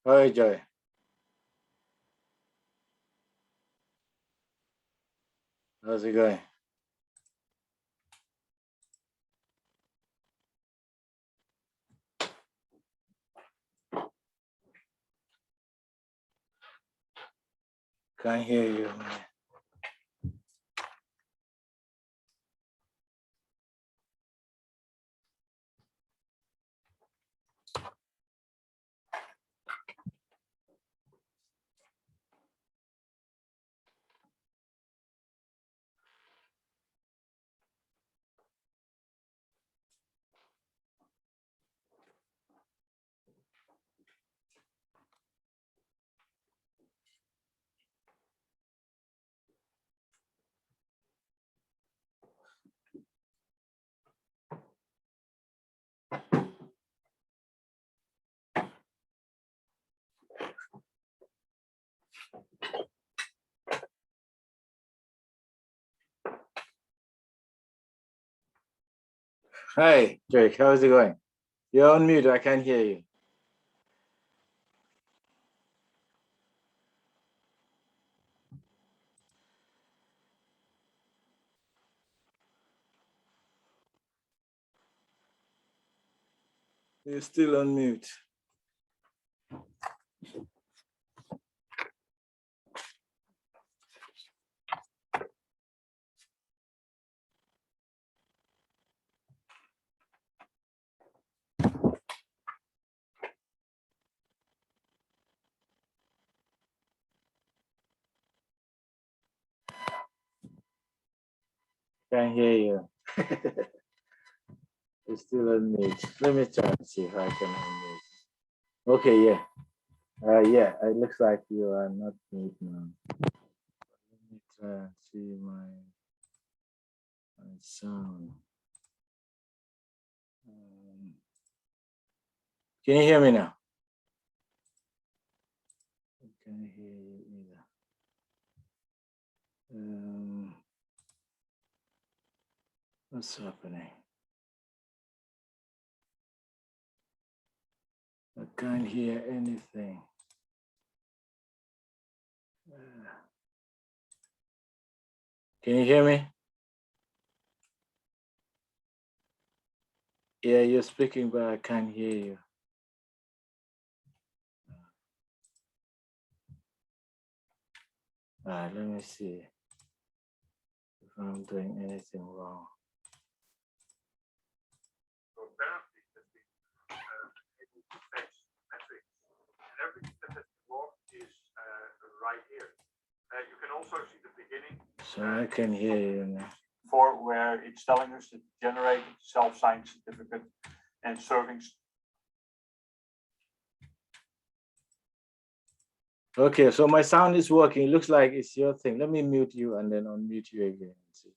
Hi, Joy. How's it going? Can't hear you. Hi, Jake. How's it going? You're on mute. I can't hear you. You're still on mute. Can't hear you. You're still on mute. Let me try and see if I can unmute. Okay, yeah. Yeah, it looks like you are not mute now. Let me try and see my sound. Can you hear me now? I can't hear you either. What's happening? I can't hear anything. Can you hear me? Yeah, you're speaking, but I can't hear you. All right, let me see if I'm doing anything wrong. So apparently, that we able to fetch metrics, and everything that has been logged is right here. You can also see the beginning. So I can hear you now. For where it's telling us to generate self-signed certificate and serving. Okay, so my sound is working. It looks like it's your thing. Let me mute you and then unmute you again. See.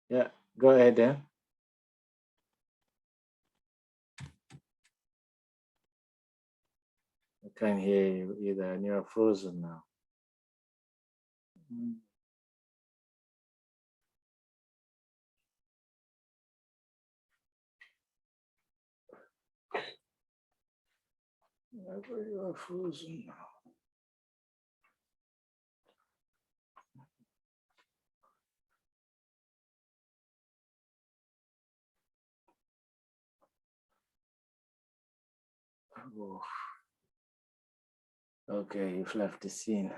Yeah, go ahead then. I can't hear you either, and you're frozen now. You are frozen now. Oh. Okay, you've left the scene.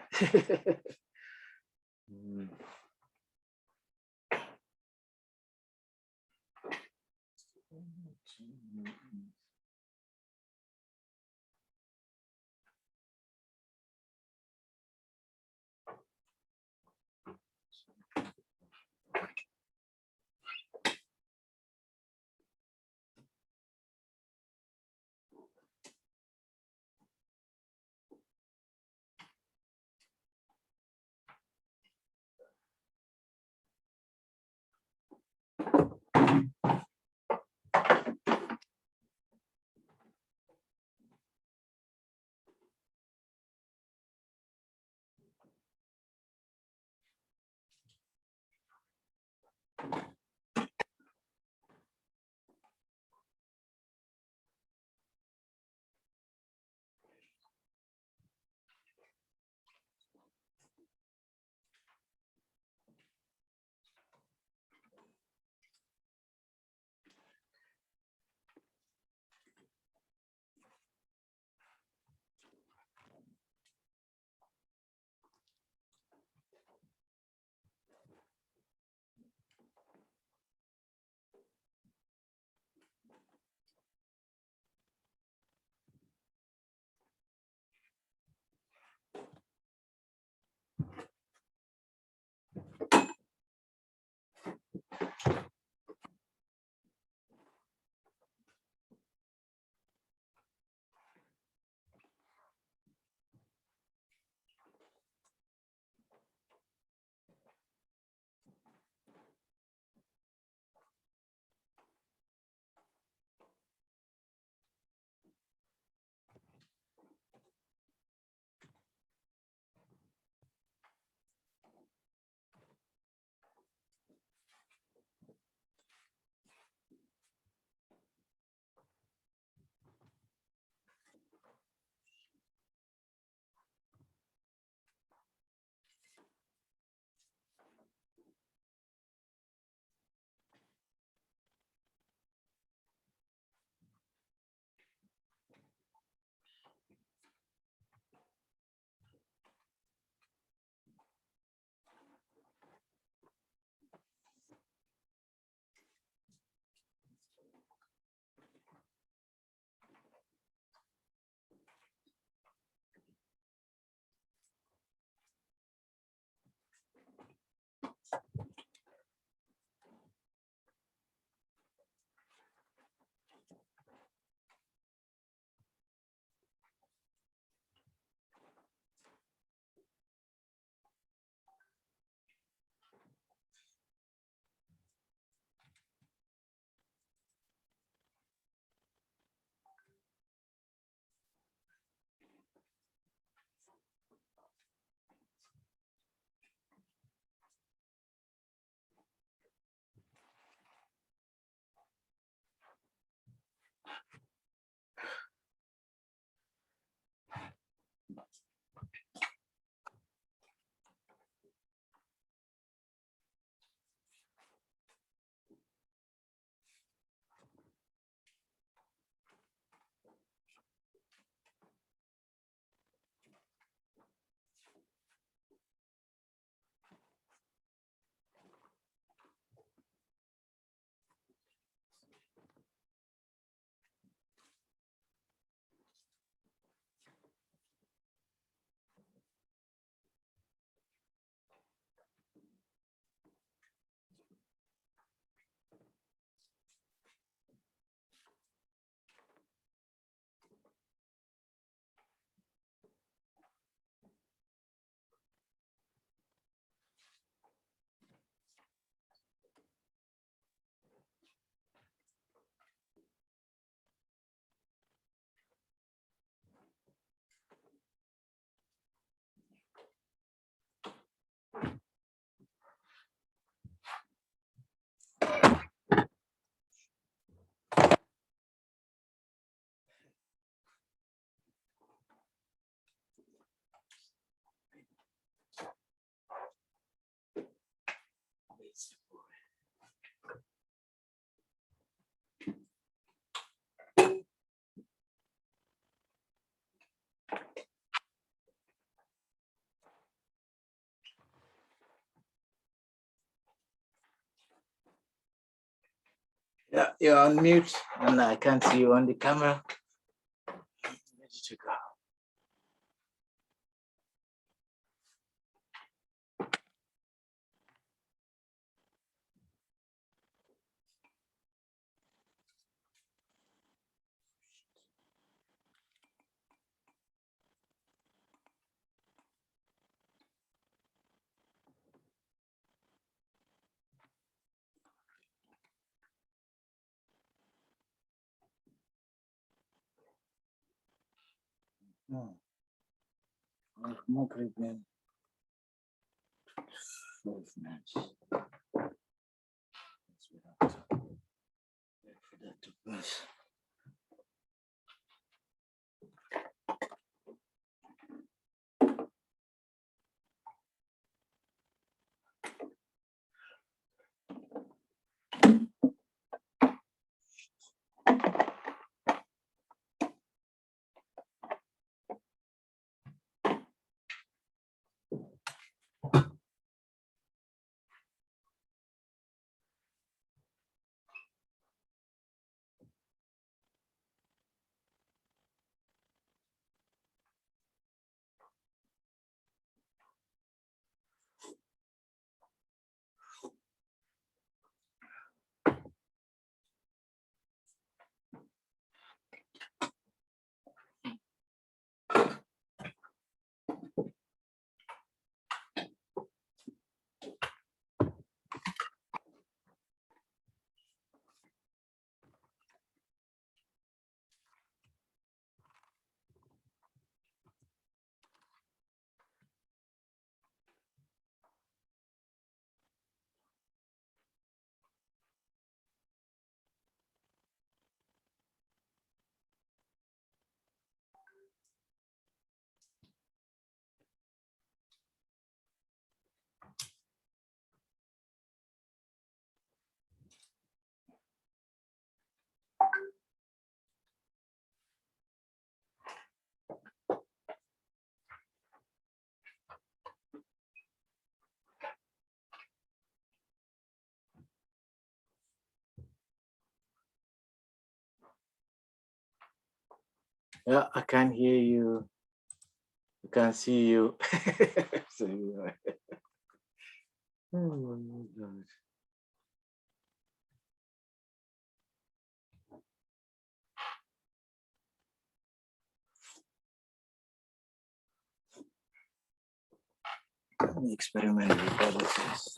You're on mute and I can't see you on the camera. Ready to go. No. Maghrib in 12 minutes. We have to wait for that to pass. Yeah, I can't hear you. I can't see you. So, oh my God. Let me experiment with other things.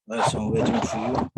Whilst I'm waiting for you.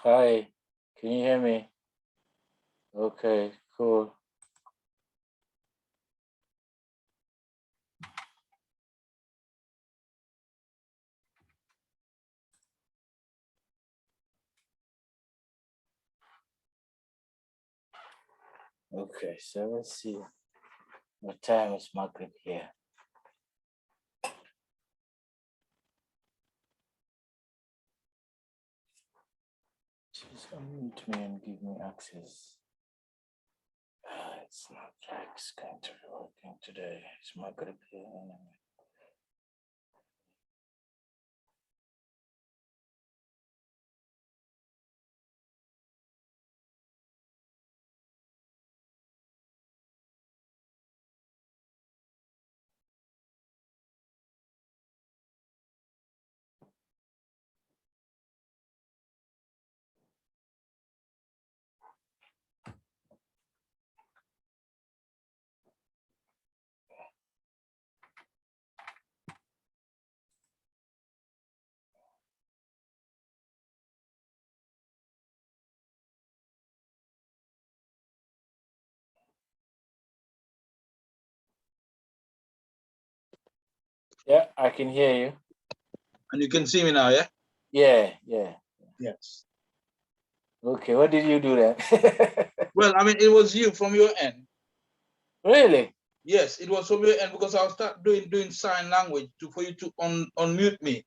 Hi, can you hear me? Okay, cool. Okay, so let's see. What time is Maghrib here? Just unmute me and give me access. It's not like it's going to be working today. It's Maghrib here anyway. Yeah, I can hear you. And you can see me now, yeah? Yeah, yeah. Yes. Okay, what did you do then? Well, I mean, it was you from your end. Really? Yes, it was from your end because I'll start doing sign language for you to unmute me.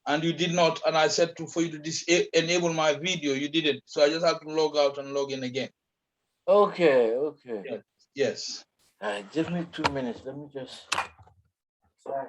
And you did not. And I said for you to enable my video. You didn't. So I just have to log out and log in again. Okay, okay. Yes. Yes. All right, give me 2 minutes. Let me just try.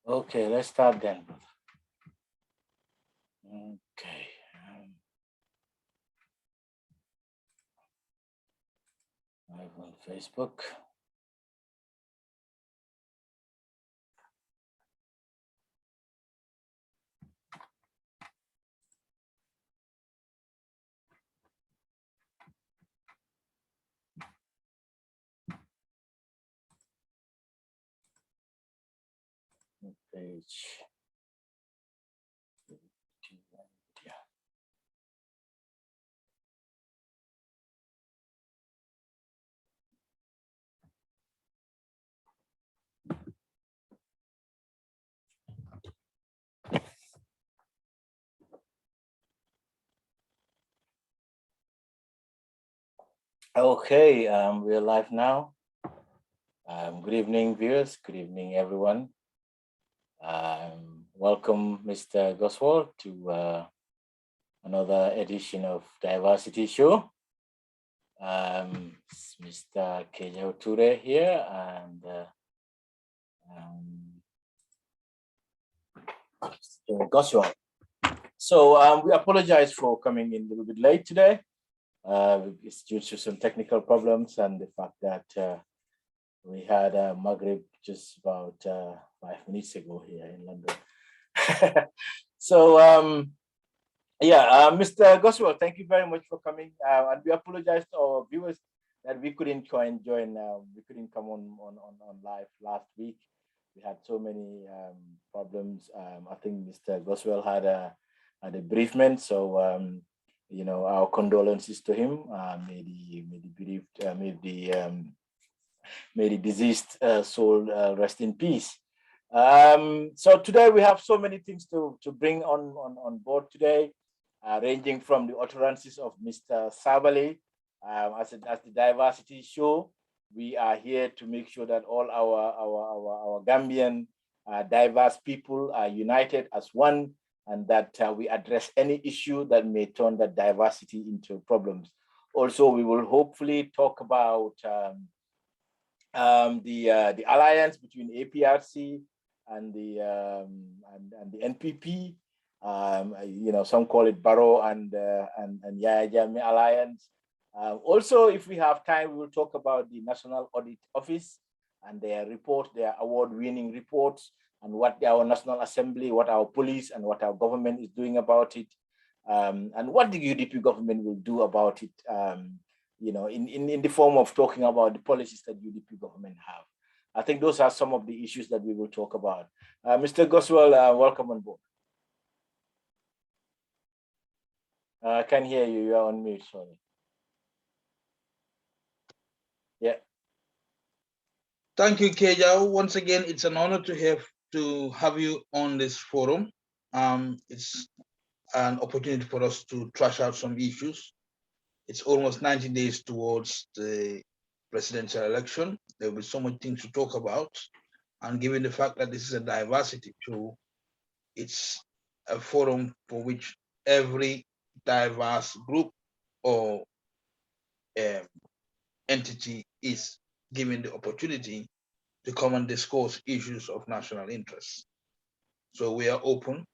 Okay, let's start then. Okay. Live on Facebook. Page. Yeah. Okay, we're live now. Good evening, viewers. Good evening, everyone. Welcome, Mr. Goswald, to another edition of Diversity Show. It's Mr. Kejo Ture here, and Goswald. So we apologize for coming in a little bit late today. It's due to some technical problems and the fact that we had Maghrib just about 5 minutes ago here in London. So Mr. Goswell, thank you very much for coming, and we apologize to our viewers that we couldn't join. We couldn't come on live last week. We had so many problems. I think Mr. Goswell had a bereavement, so you know, our condolences to him. May the deceased soul rest in peace. So today we have so many things to bring on board today, ranging from the utterances of Mr. Sabali. As the diversity show, we are here to make sure that all our Gambian diverse people are united as one, and that we address any issue that may turn that diversity into problems. Also, we will hopefully talk about the alliance between APRC and the NPP. You know, some call it Barrow and Yaya Jammeh alliance. Also, if we have time, we will talk about the National Audit Office and their report, their award-winning reports, and what our National Assembly, what our police, and what our government is doing about it, and what the UDP government will do about it. You know, in the form of talking about the policies that UDP government have. I think those are some of the issues that we will talk about. Mr. Goswell, welcome on board. I can hear you. You are on mute. Sorry. Yeah. Thank you, Keja. Once again, it's an honor to have you on this forum. It's an opportunity for us to trash out some issues. It's almost 90 days towards the presidential election. There will be so much things to talk about. And given the fact that this is a diversity show, it's a forum for which every diverse group or entity is given the opportunity to come and discuss issues of national interest. So we are open,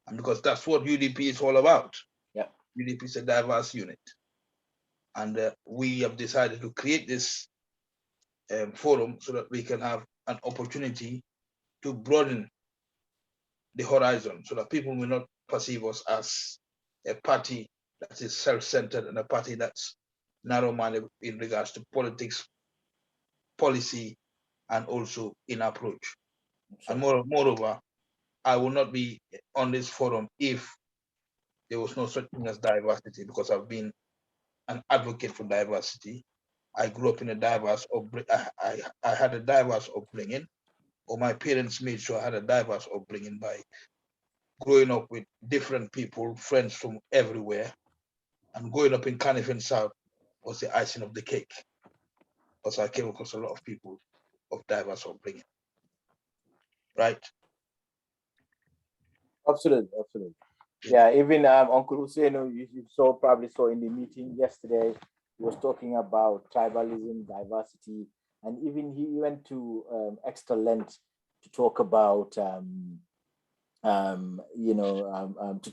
and because that's what UDP is all about. Yeah. UDP is a diverse unit. And we have decided to create this forum so that we can have an opportunity to broaden the horizon so that people will not perceive us as a party that is self-centered and a party that's narrow-minded in regards to politics, policy, and also in approach. And moreover, I will not be on this forum if there was no such thing as diversity, because I've been an advocate for diversity. I grew up in a diverse upbringing. I had a diverse upbringing, or my parents made sure I had a diverse upbringing by growing up with different people, friends from everywhere. And growing up in Carnifing South was the icing of the cake, because I came across a lot of people of diverse upbringing. Right? Absolutely, absolutely. Yeah, even Uncle Hussein, you probably saw in the meeting yesterday, he was talking about tribalism, diversity, and even he went to extra length to talk about, to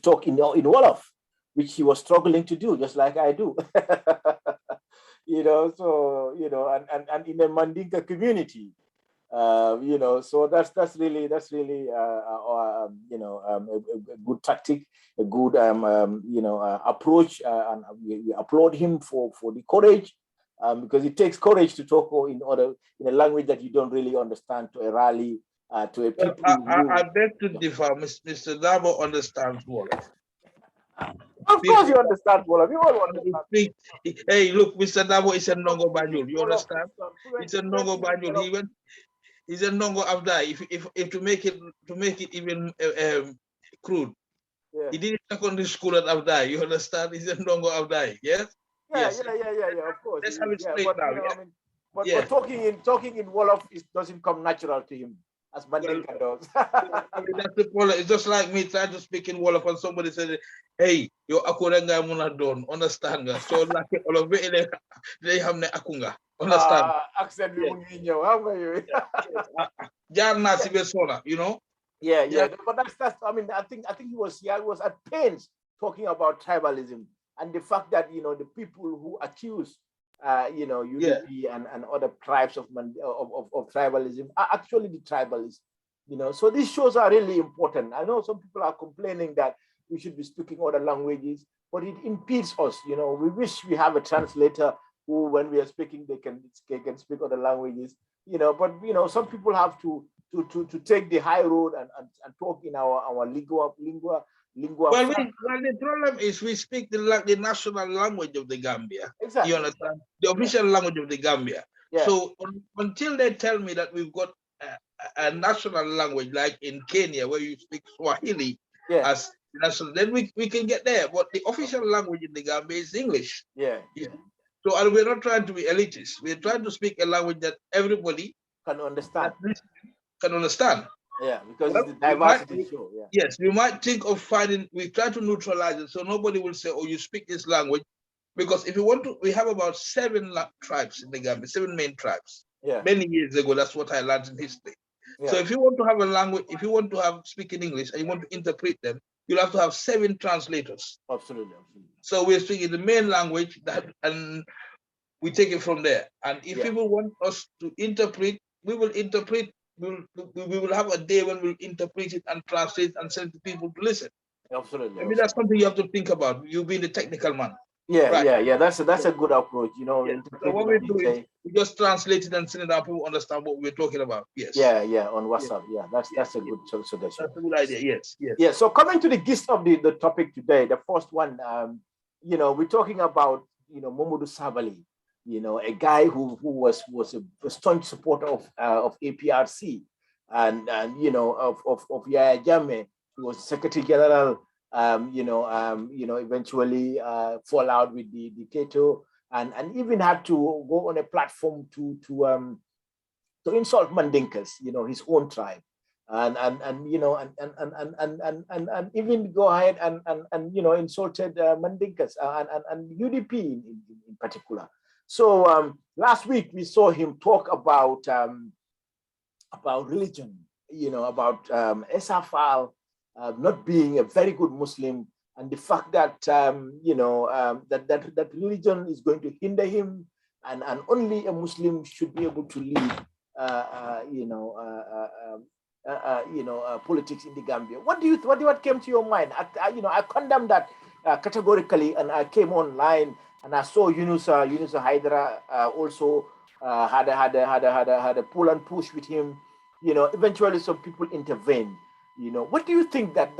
talk in Wolof, which he was struggling to do, just like I do. So and in the Mandinka community, so that's really a good tactic, a good approach, and we applaud him for the courage, because it takes courage to talk in a language that you don't really understand to a rally, to a people. I beg to differ. Mr. Dabo understands Wolof. Of course, you understand Wolof. You all understand. Hey, look, Mr. Dabo is a Nongo Banjul. You understand? It's a Nongo Banjul. He's a Nongo Abdai. If to make it even crude, yeah. He did secondary school at Abdai. You understand? He's a Nongo Abdai. Yes. Yeah, yes. Yeah. Of course. Let's have it straight but, now. But talking in Wolof doesn't come natural to him, as Mandinka does. I mean, that's the problem. It's just like me trying to speak in Wolof and somebody said, "Hey, yo akurenga muna don." Understand? So like all of it, they have ne akunga. Understand? Accent Yeah. You know. Yeah. But that's. I mean, I think he was at pains talking about tribalism and the fact that the people who accuse UDP and other tribes of tribalism are actually the tribalists. So these shows are really important. I know some people are complaining that we should be speaking other languages, but it impedes us. We wish we have a translator who, when we are speaking, they can speak other languages. But some people have to take the high road and talk in our lingua. Well, the problem is we speak the national language of the Gambia. Exactly. You understand? The official language of the Gambia. Yeah. So until they tell me that we've got a national language, like in Kenya, where you speak Swahili as national, then we can get there. But the official language in the Gambia is English. Yeah. So we're not trying to be elitist. We're trying to speak a language that everybody can understand. Yeah, because it's the diversity show. Yeah. Yes, we might think of we try to neutralize it so nobody will say, oh, you speak this language. Because if you want to, we have about 7 tribes in the Gambia, 7 main tribes. Yeah. Many years ago, that's what I learned in history. Yeah. So if you want to have a language, if you want to speak in English and you want to interpret them, you'll have to have 7 translators. Absolutely. So we're speaking the main language and we take it from there. And if people want us to interpret, we will interpret. We will have a day when we'll interpret it and translate and send to people to listen. Absolutely. I mean, that's something you have to think about. You being the technical man. Yeah, right. Yeah. That's a good approach. Yeah. So what we do is we just translate it and send it out. People understand what we're talking about. Yes. Yeah. On WhatsApp. Yeah. That's a good suggestion. That's a good idea. Yes. Yeah. So coming to the gist of the topic today, the first one, we're talking about Mamadou Sabally. A guy who was a staunch supporter of APRC and of Yaya Jammeh, who was Secretary General, eventually fall out with the dictator and even had to go on a platform to insult Mandinkas, his own tribe, and even go ahead and insulted Mandinkas and UDP in particular. So last week we saw him talk about religion, about Esafal not being a very good Muslim, and the fact that that religion is going to hinder him, and only a Muslim should be able to lead, politics in the Gambia. What came to your mind? I condemn that categorically, and I came online. And I saw Yunusa Hydra also had a pull and push with him. Eventually some people intervened. What do you think that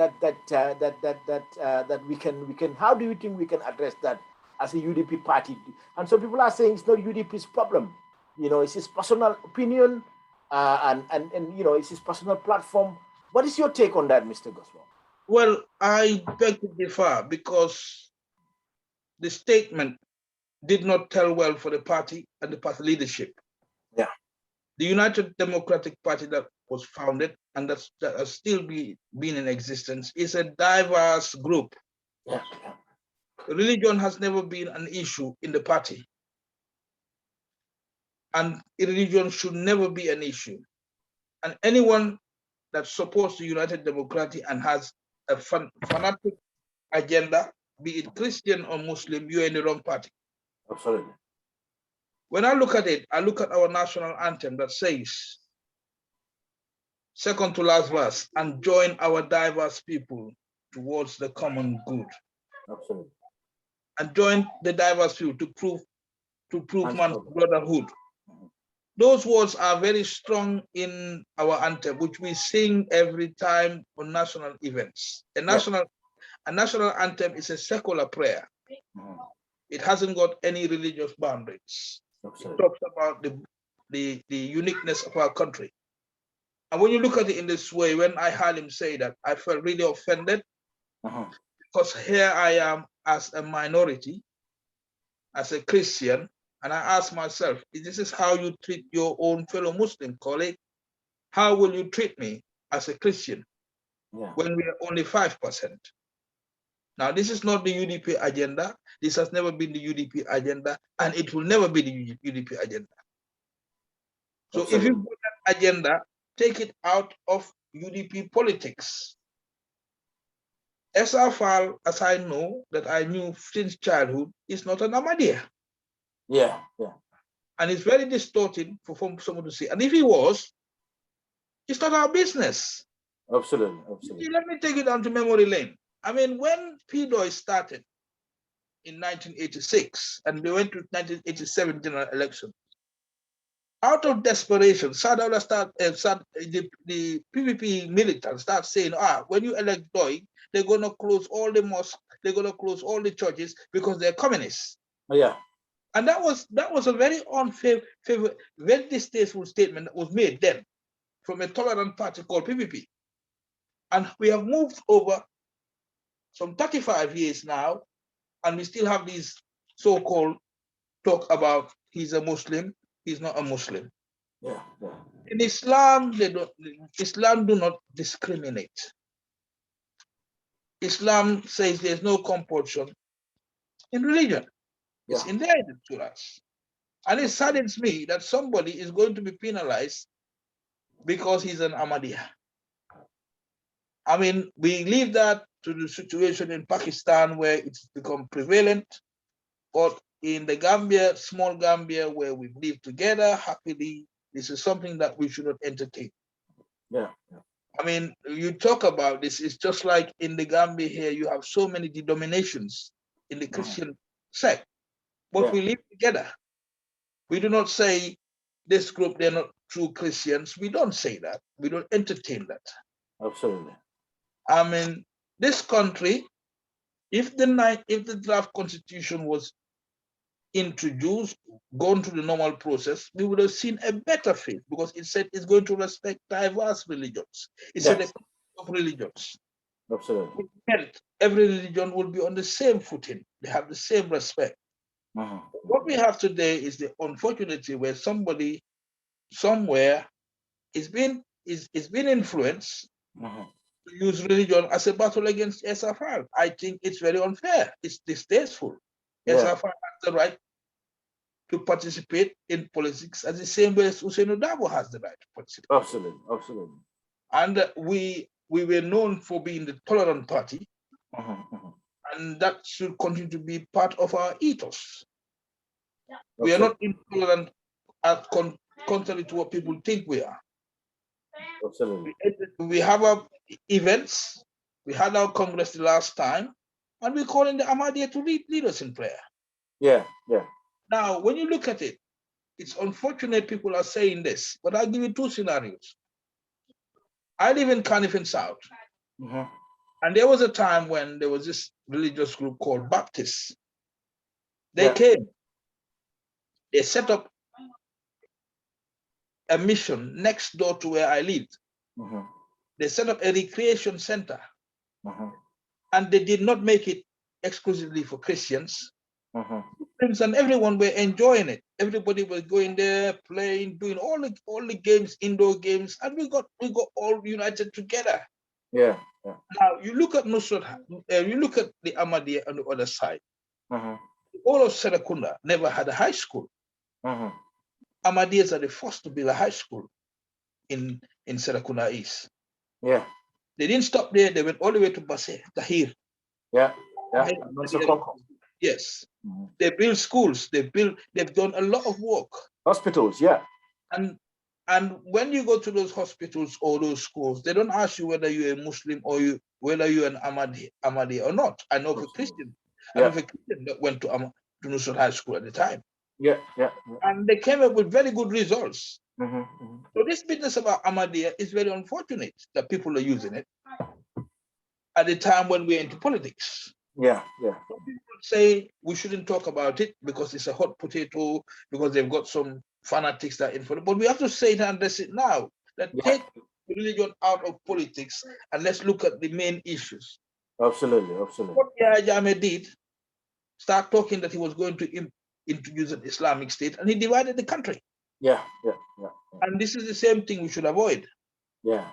we can? How do you think we can address that as a UDP party? And some people are saying it's not UDP's problem. It's his personal opinion, and it's his personal platform. What is your take on that, Mr. Goswell? Well, I beg to differ because the statement did not tell well for the party and the party leadership. Yeah. The United Democratic Party that was founded and that has still been in existence is a diverse group. Yeah. Religion has never been an issue in the party. And religion should never be an issue. And anyone that supports the United Democratic and has a fanatic agenda, be it Christian or Muslim, you're in the wrong party. Absolutely. When I look at it, I look at our national anthem that says, second to last verse, and join our diverse people towards the common good. Absolutely. And join the diverse people to prove man's brotherhood. Mhm. Those words are very strong in our anthem, which we sing every time on national events. A national anthem is a secular prayer. Mhm. It hasn't got any religious boundaries. Absolutely. It talks about the uniqueness of our country. And when you look at it in this way, when I heard him say that, I felt really offended because here I am as a minority, as a Christian, and I ask myself, if this is how you treat your own fellow Muslim colleague, how will you treat me as a Christian when we are only 5%? Now, this is not the UDP agenda. This has never been the UDP agenda, and it will never be the UDP agenda. So Absolutely. if you put that agenda, take it out of UDP politics. SRFAL, as I know, that I knew since childhood, is not an Ahmadiyya. Yeah. And it's very distorting for someone to say. And if he was, it's not our business. Absolutely. Let me take it down to memory lane. I mean, when PDOI started in 1986, and we went to 1987 general election, out of desperation, the PPP militants start saying, when you elect Doi, they're going to close all the mosques, they're going to close all the churches because they're communists. Yeah. And that was a very very distasteful statement that was made then from a tolerant party called PPP. And we have moved over some 35 years now, and we still have these so-called talk about he's a Muslim, he's not a Muslim. Yeah. In Islam, Islam do not discriminate. Islam says there's no compulsion in religion. It's inherited to us. And it saddens me that somebody is going to be penalized because he's an Ahmadiyya. I mean, we leave that to the situation in Pakistan where it's become prevalent, but in the Gambia, small Gambia, where we live together happily, this is something that we should not entertain. Yeah. I mean, you talk about this, it's just like in the Gambia here, you have so many denominations in the Christian sect, but we live together. We do not say this group, they're not true Christians. We don't say that. We don't entertain that. Absolutely. I mean, this country, if the draft constitution was introduced, gone through the normal process, we would have seen a better faith because it said it's going to respect diverse religions. It said a of religions. Absolutely. It meant every religion will be on the same footing. They have the same respect. What we have today is the unfortunately where somebody somewhere is being influenced to use religion as a battle against SFR. I think it's very unfair. It's distasteful. SFR has the right to participate in politics as the same way as Hussein Dabo has the right to participate. Absolutely. And we were known for being the tolerant party, and that should continue to be part of our ethos. We are not intolerant contrary to what people think we are. Absolutely. We have our events. We had our Congress the last time, and we're calling the Ahmadiyya to lead us in prayer. Yeah. Now, when you look at it, it's unfortunate people are saying this, but I'll give you two scenarios. I live in Carnifing South, and there was a time when there was this religious group called Baptists. They came, they set up a mission next door to where I lived. They set up a recreation center, and they did not make it exclusively for Christians. And everyone were enjoying it. Everybody was going there, playing, doing all the games, indoor games, and we got all united together. Yeah. Now you look at Nusrat, you look at the Ahmadiyya on the other side. All of Serakunda never had a high school. Ahmadiyyas are the first to build a high school in Serakunda East. Yeah. They didn't stop there. They went all the way to Basse, Tahir. Yeah. Yeah. Ahmadi. Yes. They build schools. They've done a lot of work. Hospitals. Yeah. And when you go to those hospitals or those schools, they don't ask you whether you're a Muslim or whether you're an Ahmadi or not. I know of a Christian. I know of a Christian that went to Nusrat High School at the time. Yeah. And they came up with very good results. Mm-hmm. So this business about Ahmadiyya is very unfortunate that people are using it at the time when we're into politics. Yeah. Some people say we shouldn't talk about it because it's a hot potato, because they've got some fanatics that are in for it. But we have to say it and address it now. Take religion out of politics and let's look at the main issues. Absolutely. What Yahya Jammeh did, start talking that he was going to introduce an Islamic state, and he divided the country. Yeah. And this is the same thing we should avoid. Yeah.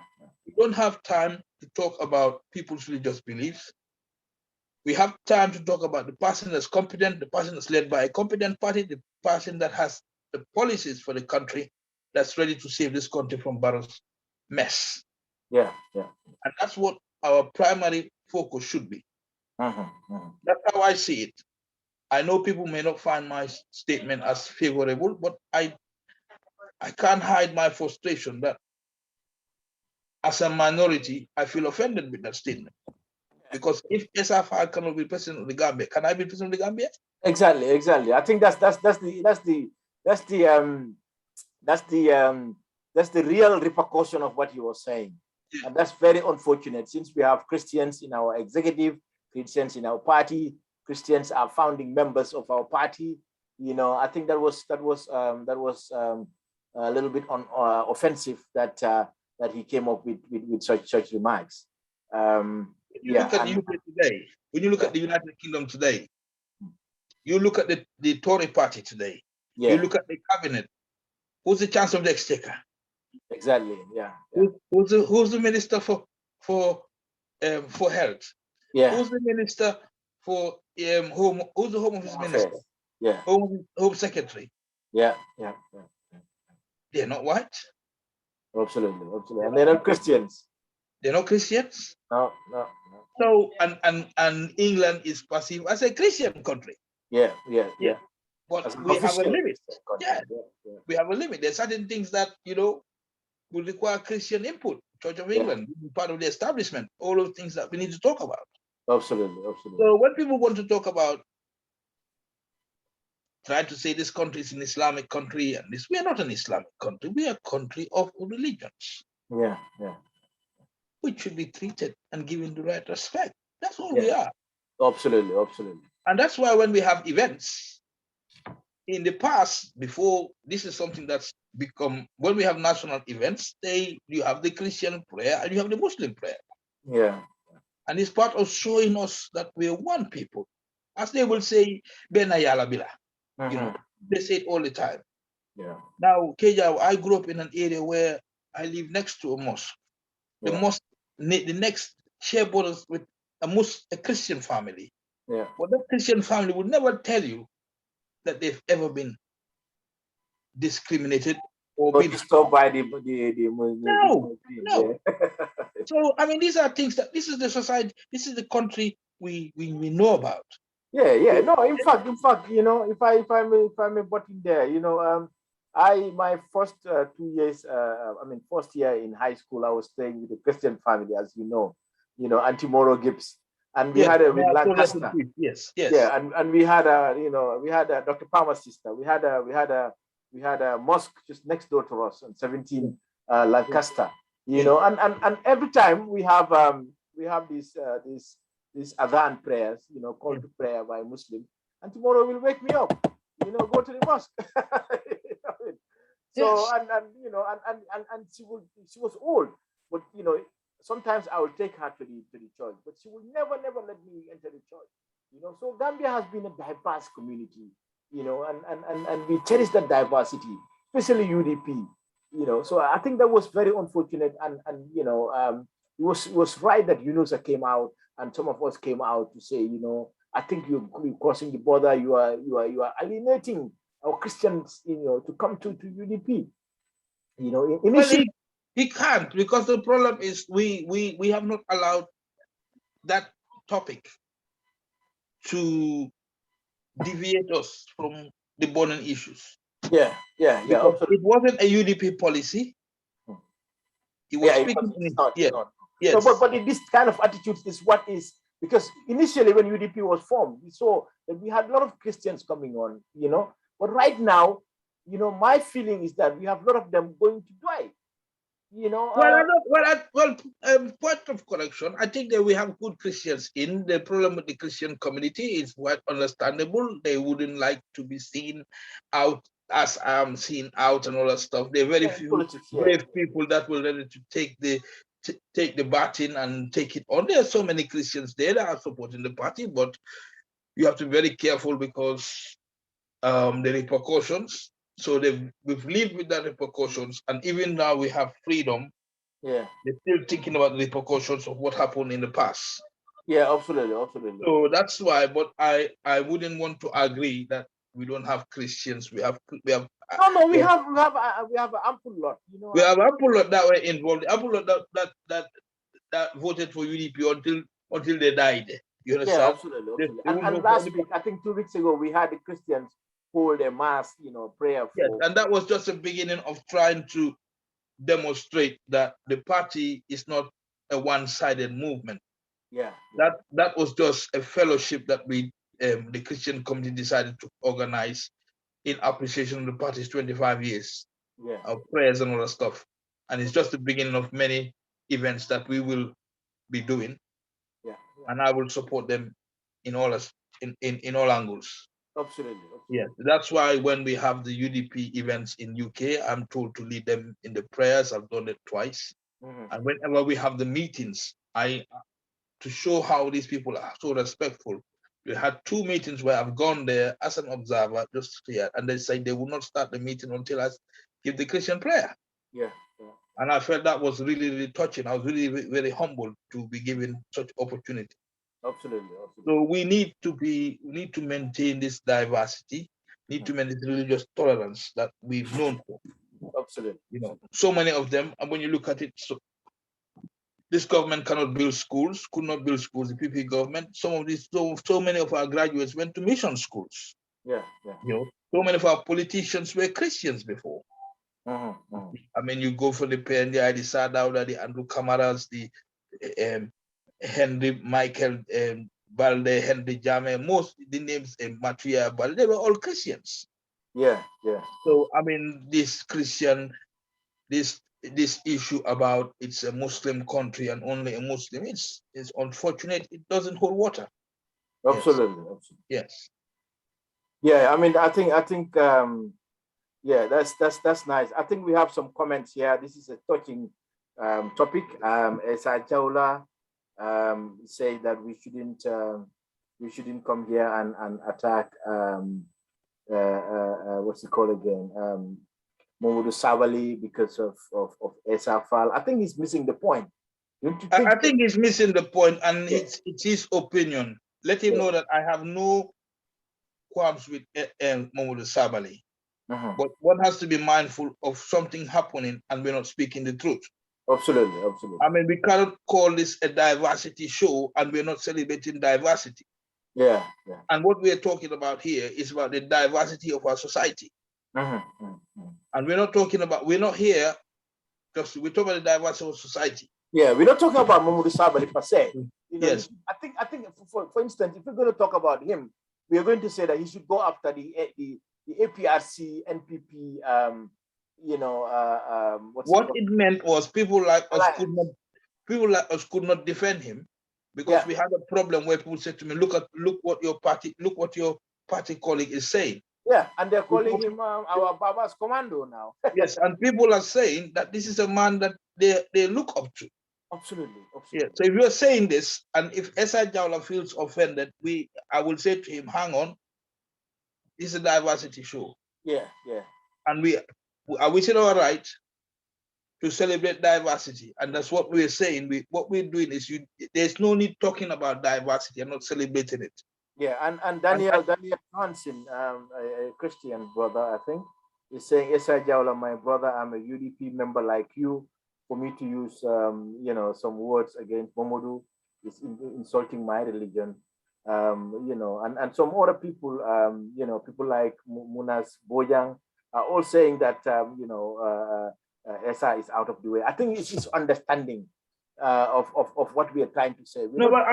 We don't have time to talk about people's religious beliefs. We have time to talk about the person that's competent, the person that's led by a competent party, the person that has the policies for the country that's ready to save this country from Barrow's mess. Yeah. And that's what our primary focus should be. That's how I see it. I know people may not find my statement as favorable, but I can't hide my frustration that as a minority, I feel offended with that statement. Because if SFI cannot be president of the Gambia, can I be president of the Gambia? Exactly. I think that's the real repercussion of what you were saying. Yeah. And that's very unfortunate, since we have Christians in our executive, Christians in our party, Christians are founding members of our party. I think that was a little bit offensive that he came up with such remarks. When you look at the UK today, when you look at the United Kingdom today, you look at the Tory party today, you look at the cabinet, who's the Chancellor of the Exchequer? Exactly. Yeah. Who's the Minister for Health? Yeah. Who's the Minister for Home? Who's the Home Office Minister? Yeah. Home Secretary. Yeah. They're not white. Absolutely. And they're not Christians. They're not Christians. No. So and England is perceived as a Christian country. Yeah. But we have a limit. Yeah. We have a limit. There's certain things that will require Christian input. Church of England, part of the establishment, all of things that we need to talk about. Absolutely. So when people want to talk about trying to say this country is an Islamic country and this, we are not an Islamic country. We are a country of religions. Yeah. Which should be treated and given the right respect. That's all we are. Absolutely. And that's why when we have events in the past, before, this is something that's become, when we have national events, you have the Christian prayer and you have the Muslim prayer. Yeah. And it's part of showing us that we are one people. As they will say, Bena Yala Bila. They say it all the time. Yeah. Now, Keja, I grew up in an area where I live next to a mosque. The mosque, the next share borders with a Christian family. Yeah. But that Christian family would never tell you that they've ever been discriminated or been stopped by the no. So I mean, these are things that this is the society, this is the country we know about. Yeah. No, in fact, if I may butt in there, my first 2 years, first year in high school, I was staying with a Christian family, as you know, Auntie Moro Gibbs, and we had with Lancaster. Yes. Yeah, and we had Dr. Palmer's sister. We had a mosque just next door to us on 17 Lancaster. And every time we have these adhan prayers, call to prayer by Muslim, and tomorrow will wake me up, go to the mosque. So and she was old, but sometimes I will take her to the church, but she will never let me enter the church. So Gambia has been a diverse community, and we cherish that diversity, especially UDP. So I think that was very unfortunate, and it was right that UNOSA came out and some of us came out to say, I think you're crossing the border, you are alienating our Christians, to come to UDP. He can't, because the problem is we have not allowed that topic to deviate us from the burning issues. Yeah, Because absolutely. it wasn't a UDP policy. He was speaking in it's not, yes, not. yes. So, but this kind of attitude is what is, because initially when UDP was formed, we saw that we had a lot of Christians coming on, but right now, my feeling is that we have a lot of them going to die. Point of correction. I think that we have good Christians in. The problem with the Christian community is quite understandable. They wouldn't like to be seen out as I'm seen out and all that stuff. There are very few politics, brave people that will ready to take the baton and take it on. There are so many Christians there that are supporting the party, but you have to be very careful because the repercussions. So we've lived with that repercussions, and even now we have freedom. Yeah, They're still thinking about the repercussions of what happened in the past. yeah, absolutely. So that's why, but I wouldn't want to agree that we don't have Christians. We have we have an ample lot. We have ample lot that were involved. Ample lot that voted for UDP until they died. You understand? Yeah, absolutely. And last week, I think 2 weeks ago, we had the Christians hold a mass, prayer for. Yes, and that was just the beginning of trying to demonstrate that the party is not a one-sided movement. Yeah. That was just a fellowship that the Christian community decided to organize in appreciation of the party's 25 years of prayers and all that stuff. And it's just the beginning of many events that we will be doing. Yeah. And I will support them in all angles. Absolutely. Yeah, that's why when we have the UDP events in UK, I'm told to lead them in the prayers. I've done it twice. And whenever we have the meetings, to show how these people are so respectful. We had 2 meetings where I've gone there as an observer, just here, and they say they will not start the meeting until I give the Christian prayer. Yeah. And I felt that was really, really touching. I was really, very humbled to be given such opportunity. Absolutely. So we need to maintain this diversity, need to maintain religious tolerance that we've known for. Absolutely. So many of them, and when you look at it, this government cannot build schools, could not build schools, the PP government. Some of these, so many of our graduates went to mission schools. Yeah. So many of our politicians were Christians before. I mean, you go for the PNDI, the Sadauda, the Andrew Kamaras, the Henry Michael Balde, Henry Jame, most the names Matria Balde, they were all Christians. Yeah. So I mean, this issue about it's a Muslim country and only a Muslim, it's unfortunate. It doesn't hold water. Absolutely. Yes. Yeah, I mean, I think yeah, that's nice. I think we have some comments here. This is a touching topic. Esa Jaula say that we shouldn't come here and attack what's it called again? Momodu Savali because of Esa Fal. I think he's missing the point. I think he's missing the point, and it's his opinion. Let him know that I have no qualms with Momodu Sabali. But one has to be mindful of something happening and we're not speaking the truth. Absolutely. I mean, we cannot call this a diversity show and we're not celebrating diversity. Yeah. And what we're talking about here is about the diversity of our society. And we're not here just, we're talking about the diversity of society. Yeah, we're not talking about Momodu Sabali per se. Yes. I think for instance, if we're going to talk about him, we are going to say that he should go after the APRC, NPP, what it meant was people like us could not defend him because we had a problem where people said to me, look what your party colleague is saying. Yeah, and they're calling him our Baba's commando now. Yes, and people are saying that this is a man that they look up to. Absolutely. Yeah. So if you're saying this, and if Esa Jaula feels offended, I will say to him, hang on, this is a diversity show. Yeah. And we are within our right to celebrate diversity, and that's what we're saying. What we're doing is there's no need talking about diversity and not celebrating it. Yeah, and Daniel Johnson, a Christian brother, I think, is saying, Esa Jaula, my brother, I'm a UDP member like you. for me to use, some words against Momodu is insulting my religion. And some other people, people like Munas Bojang are all saying that, ESA is out of the way. I think it's understanding of what we are trying to say. No, but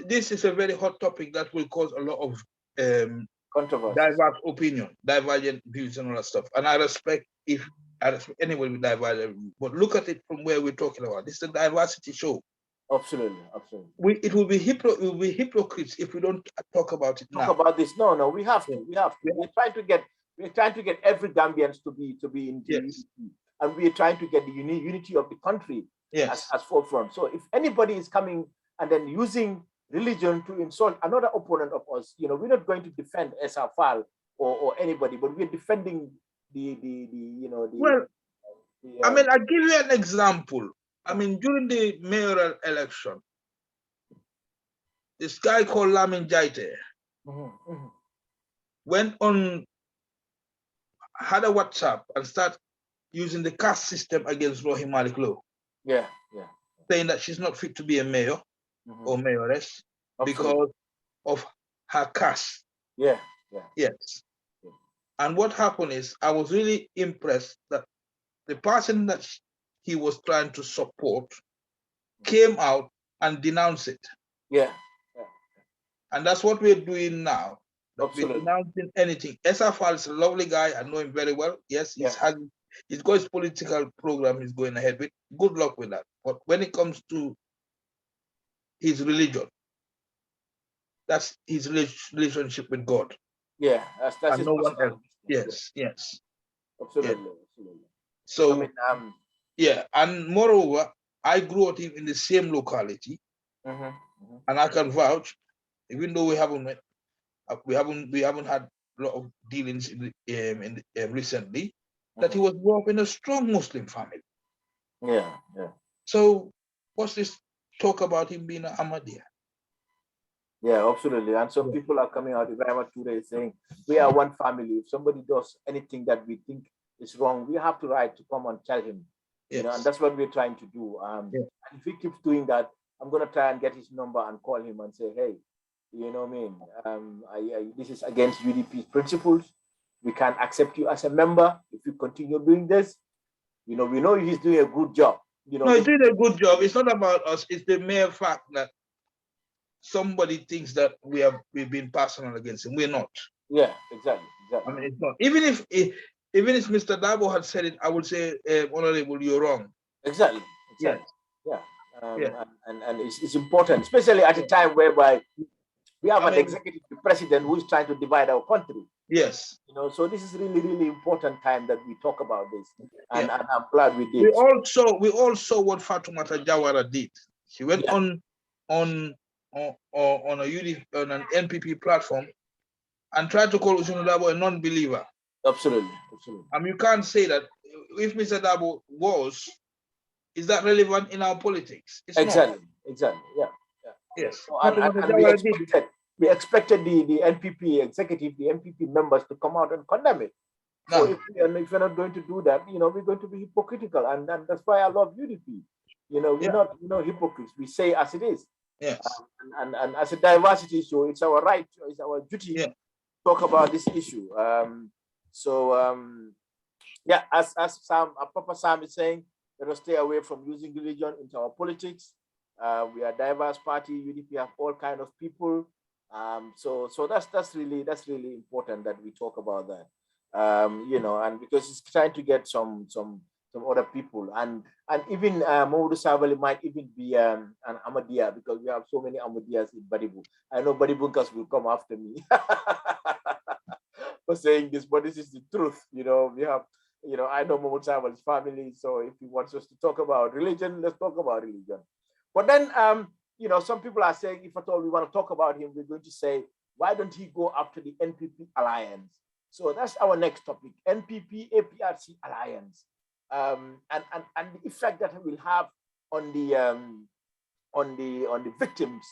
this is a very hot topic that will cause a lot of controversy, diverse opinion, divergent views, and all that stuff. And I respect anybody with divergent, but look at it from where we're talking about. This is a diversity show. Absolutely. It will be hypocrites if we don't talk about it now. Talk about this. No, we have to. Yeah. We're trying to get every Gambians to be in the Yes. UDP, and we're trying to get the unity of the country Yes. as forefront. So if anybody is coming and then using religion to insult another opponent of us, we're not going to defend SFL or anybody, but we're defending Well, I'll give you an example. During the mayoral election, this guy called Lamin Jaite went on, had a WhatsApp and started using the caste system against Rohim Malik Lowe. Yeah. Saying that she's not fit to be a mayor or mayoress because of her caste. Yeah. Yes. And what happened is, I was really impressed that the person that he was trying to support came out and denounced it. Yeah. And that's what we're doing now. Absolutely. We're denouncing anything. SFL is a lovely guy. I know him very well. Yes, he's got his political program he's going ahead with. Good luck with that. But when it comes to his religion, that's his relationship with God. Yeah, that's his no one personal else. Yes. Absolutely. So and moreover, I grew up in the same locality, and I can vouch, even though we haven't had a lot of dealings recently, that he was brought up in a strong Muslim family. Yeah. So what's this talk about him being an Ahmadiyya? Yeah, absolutely. And some people are coming out very much today saying we are one family. If somebody does anything that we think is wrong, we have the right to come and tell him. Yes. And that's what we're trying to do. And if he keeps doing that, I'm gonna try and get his number and call him and say, hey, this is against UDP's principles. We can't accept you as a member if you continue doing this. We know he's doing a good job. No, he's doing a good job. It's not about us. It's the mere fact that somebody thinks that we've been personal against him. We're not. Yeah, exactly. It's not. Even if Mr. Dabo had said it, I would say, Honorable, you're wrong. Exactly. Yes. Yeah. And it's important, especially at a time whereby we have an executive president who is trying to divide our country. Yes. So this is really, really important time that we talk about this. And I'm glad we did. We all saw what Fatoumata Jawara did. She went on an NPP platform and tried to call Usman Dabo a non-believer. Absolutely. You can't say that. If Mr. Dabo was, is that relevant in our politics? It's exactly. not. Yeah. Yes. So, and we expected the NPP executive, the NPP members to come out and condemn it. So if we're not going to do that, we're going to be hypocritical, and that's why I love UDP. We're not hypocrites. We say as it is. Yes. And as a diversity show, it's our right, it's our duty to talk about this issue. As Papa Sam is saying, let us stay away from using religion into our politics. We are a diverse party. UDP have all kinds of people. So that's really important that we talk about that. And because it's trying to get some other people, and even Mamadou Sabali might even be an Ahmadiyya, because we have so many Ahmadiyyas in Badibu. I know Badibunkas will come after me for saying this, but this is the truth. We have, I know Mamadou Sabali's family, so if he wants us to talk about religion, let's talk about religion. But then, some people are saying, if at all we want to talk about him, we're going to say, why don't he go after the NPP alliance? So that's our next topic: NPP APRC alliance, and the effect that it will have on the victims.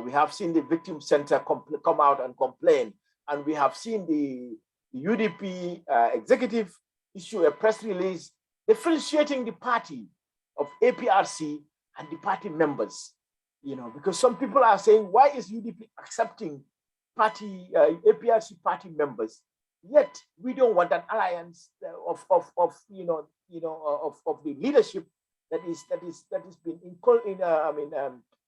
We have seen the victim center come out and complain, and we have seen the UDP executive issue a press release differentiating the party of APRC and the party members, because some people are saying, why is UDP accepting party APRC party members? Yet we don't want an alliance of the leadership that is been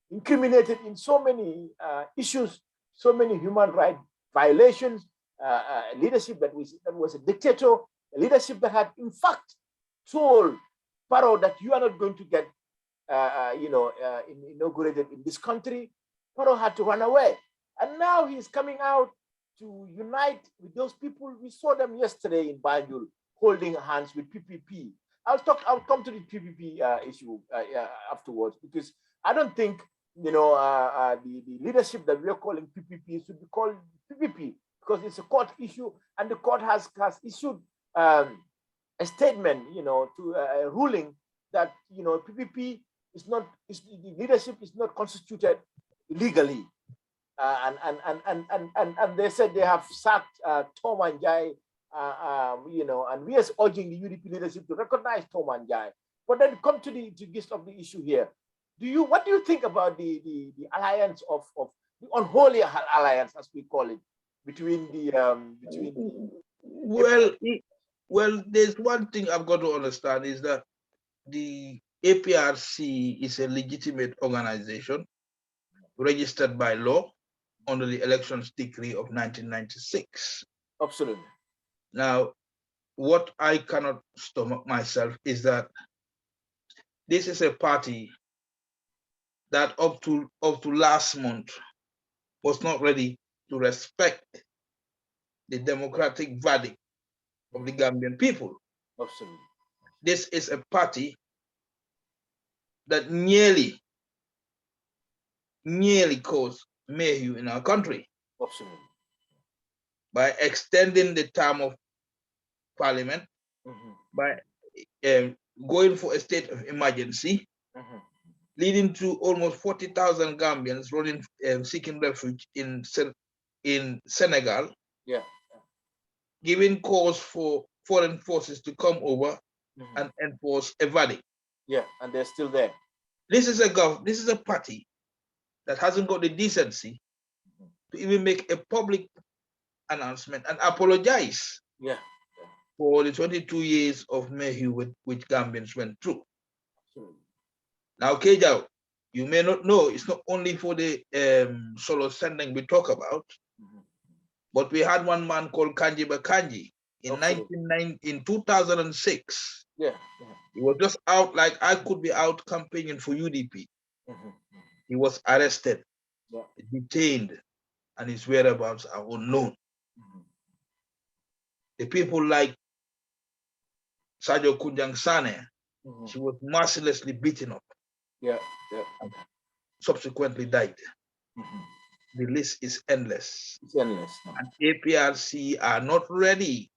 incriminated in so many issues, so many human rights violations, leadership that was a dictator, a leadership that had in fact told Paro that you are not going to get inaugurated in this country. Paro had to run away, and now he's coming out to unite with those people. We saw them yesterday in Banjul holding hands with PPP. I'll come to the PPP issue afterwards, because I don't think the leadership that we're calling PPP should be called PPP, because it's a court issue, and the court has issued a statement, to a ruling that PPP the leadership is not constituted legally. And they said they have sacked Tom and Jai, and we are urging the UDP leadership to recognize Tom and Jai. But then come to the gist of the issue here. What do you think about the alliance of the unholy alliance, as we call it, between well, there's one thing I've got to understand is that the APRC is a legitimate organization registered by law under the elections decree of 1996. Absolutely. Now, what I cannot stomach myself is that this is a party that up to last month was not ready to respect the democratic verdict of the Gambian people. Absolutely. This is a party that nearly caused mayhem in our country. Absolutely. By extending the term of parliament, by going for a state of emergency, leading to almost 40,000 Gambians running seeking refuge in Senegal. Yeah. Giving cause for foreign forces to come over and enforce a verdict. Yeah, and they're still there. This is a party that hasn't got the decency to even make a public announcement and apologize for the 22 years of mayhem which Gambians went through. Now, Kejao, you may not know, it's not only for the solo sending we talk about, but we had one man called Kanji Bakanji in 2006. Yeah. He was just out, like I could be out campaigning for UDP. He was arrested, detained, and his whereabouts are unknown. The people like Sajo Kunjang Sane, she was mercilessly beaten up. And subsequently died. The list is endless. It's endless. And APRC are not ready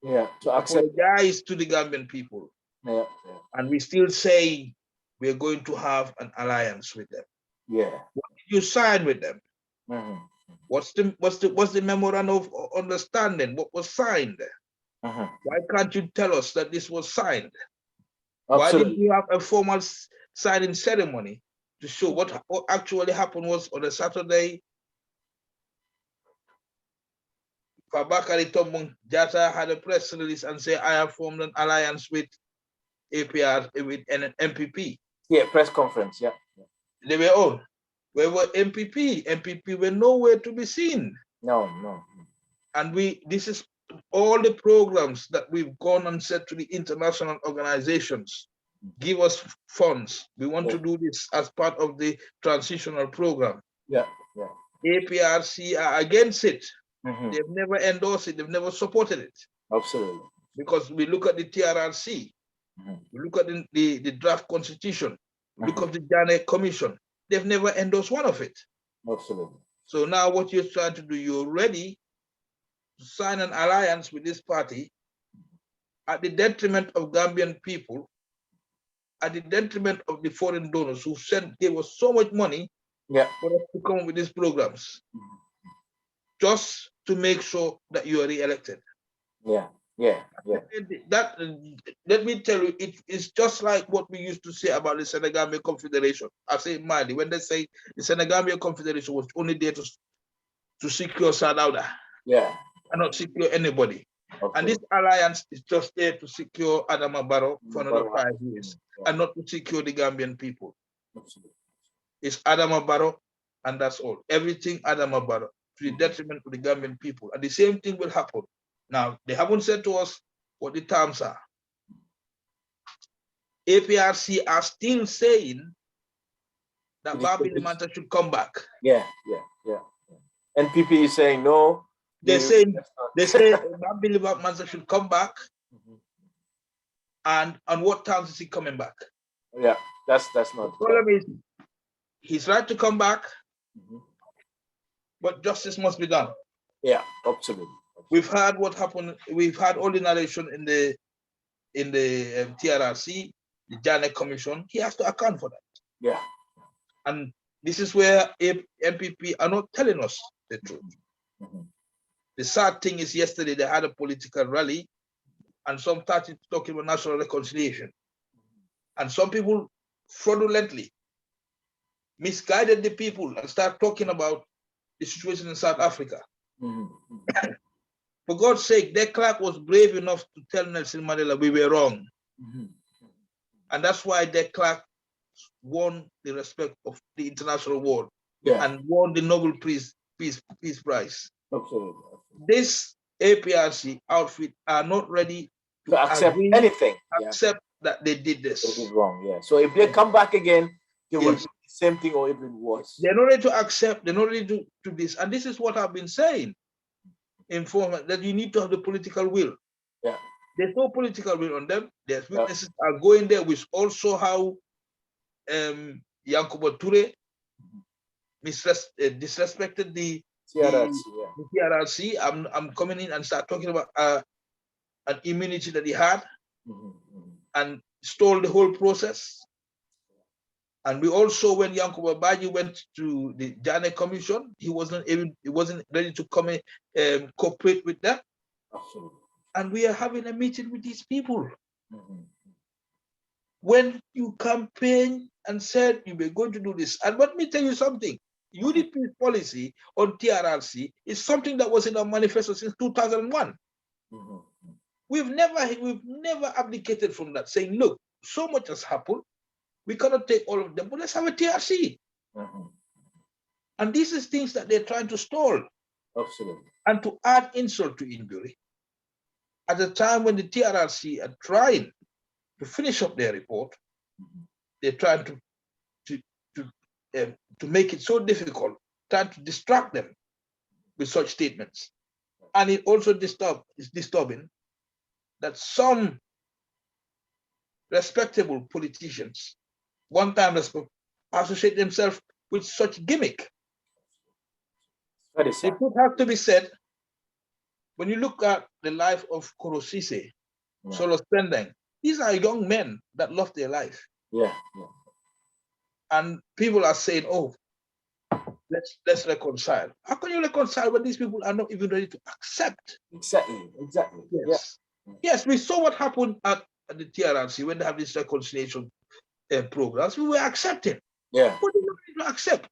to apologize to the Gambian people. And we still say we're going to have an alliance with them. What did you sign with them? What's the memorandum of understanding? What was signed? Why can't you tell us that this was signed? Why didn't you have a formal signing ceremony to show what actually happened? Was on a Saturday, Fabakari Tombong Jata had a press release and said, I have formed an alliance with APR, with an MPP. Yeah, press conference, They were all. Where were MPP? MPP were nowhere to be seen. No. And this is all the programs that we've gone and said to the international organizations, give us funds. We want to do this as part of the transitional program. APRC are against it. They've never endorsed it. They've never supported it. Absolutely. Because we look at the TRRC, we look at the draft constitution, we look at the Janet Commission. They've never endorsed one of it. Absolutely. So now what you're trying to do, you're ready to sign an alliance with this party at the detriment of Gambian people, at the detriment of the foreign donors who gave us so much money for us to come up with these programs, just to make sure that you are re-elected. Yeah, yeah. That let me tell you, it is just like what we used to say about the Senegambia Confederation. I say Mali, when they say the Senegambia Confederation was only there to secure Sadauda, Yeah. and not secure anybody. Okay. And this alliance is just there to secure Adama Barrow for another 5 years, Yeah. and not to secure the Gambian people. Absolutely. It's Adama Barrow, and that's all. Everything Adama Barrow, to the detriment of the Gambian people. And the same thing will happen. Now, they haven't said to us what the terms are. APRC are still saying that Babili Manta should come back. Yeah, yeah, yeah. NPP is saying no. They say Babili Manta should come back. And on what terms is he coming back? Yeah, that's not. The problem is he's right to come back, but justice must be done. Yeah, absolutely. We've heard what happened. We've had all the narration in the TRRC, the Janet Commission. He has to account for that. Yeah. And this is where MPP are not telling us the truth. The sad thing is, yesterday they had a political rally, and some started talking about national reconciliation. And some people fraudulently misguided the people and start talking about the situation in South Africa. For God's sake, De Klerk was brave enough to tell Nelson Mandela we were wrong. And that's why De Klerk won the respect of the international world and won the Nobel Peace Prize. Absolutely. This APRC outfit are not ready to accept anything. Accept that they did this. They did wrong, yeah. So if they come back again, they will do the same thing or even worse. They're not ready to accept, they're not ready to do this. And this is what I've been saying in format, that you need to have the political will. Yeah. There's no political will on them. Their witnesses are going there, which also how Yankuba Toure disrespected the TRRC. I'm coming in and start talking about an immunity that he had and stole the whole process. And we also, when Yankuba Baji went to the Janet Commission, he wasn't ready to come in, cooperate with that. Absolutely. And we are having a meeting with these people. When you campaigned and said you were going to do this, and let me tell you something, UDP's policy on TRRC is something that was in our manifesto since 2001. We've never abdicated from that, saying, look, so much has happened, we cannot take all of them, but let's have a TRC. And this is things that they're trying to stall. Absolutely. And to add insult to injury, at the time when the TRRC are trying to finish up their report, they're trying to make it so difficult, trying to distract them with such statements. And it also is disturbing that some respectable politicians, one time associate themselves with such gimmick. It would have to be said, when you look at the life of Korosise, Solo Spending, these are young men that lost their life. And people are saying, oh, let's reconcile. How can you reconcile when these people are not even ready to accept? Exactly. Yes. Yes, we saw what happened at the TRRC when they have this reconciliation programs. We were accepting. Yeah. But they don't need to accept.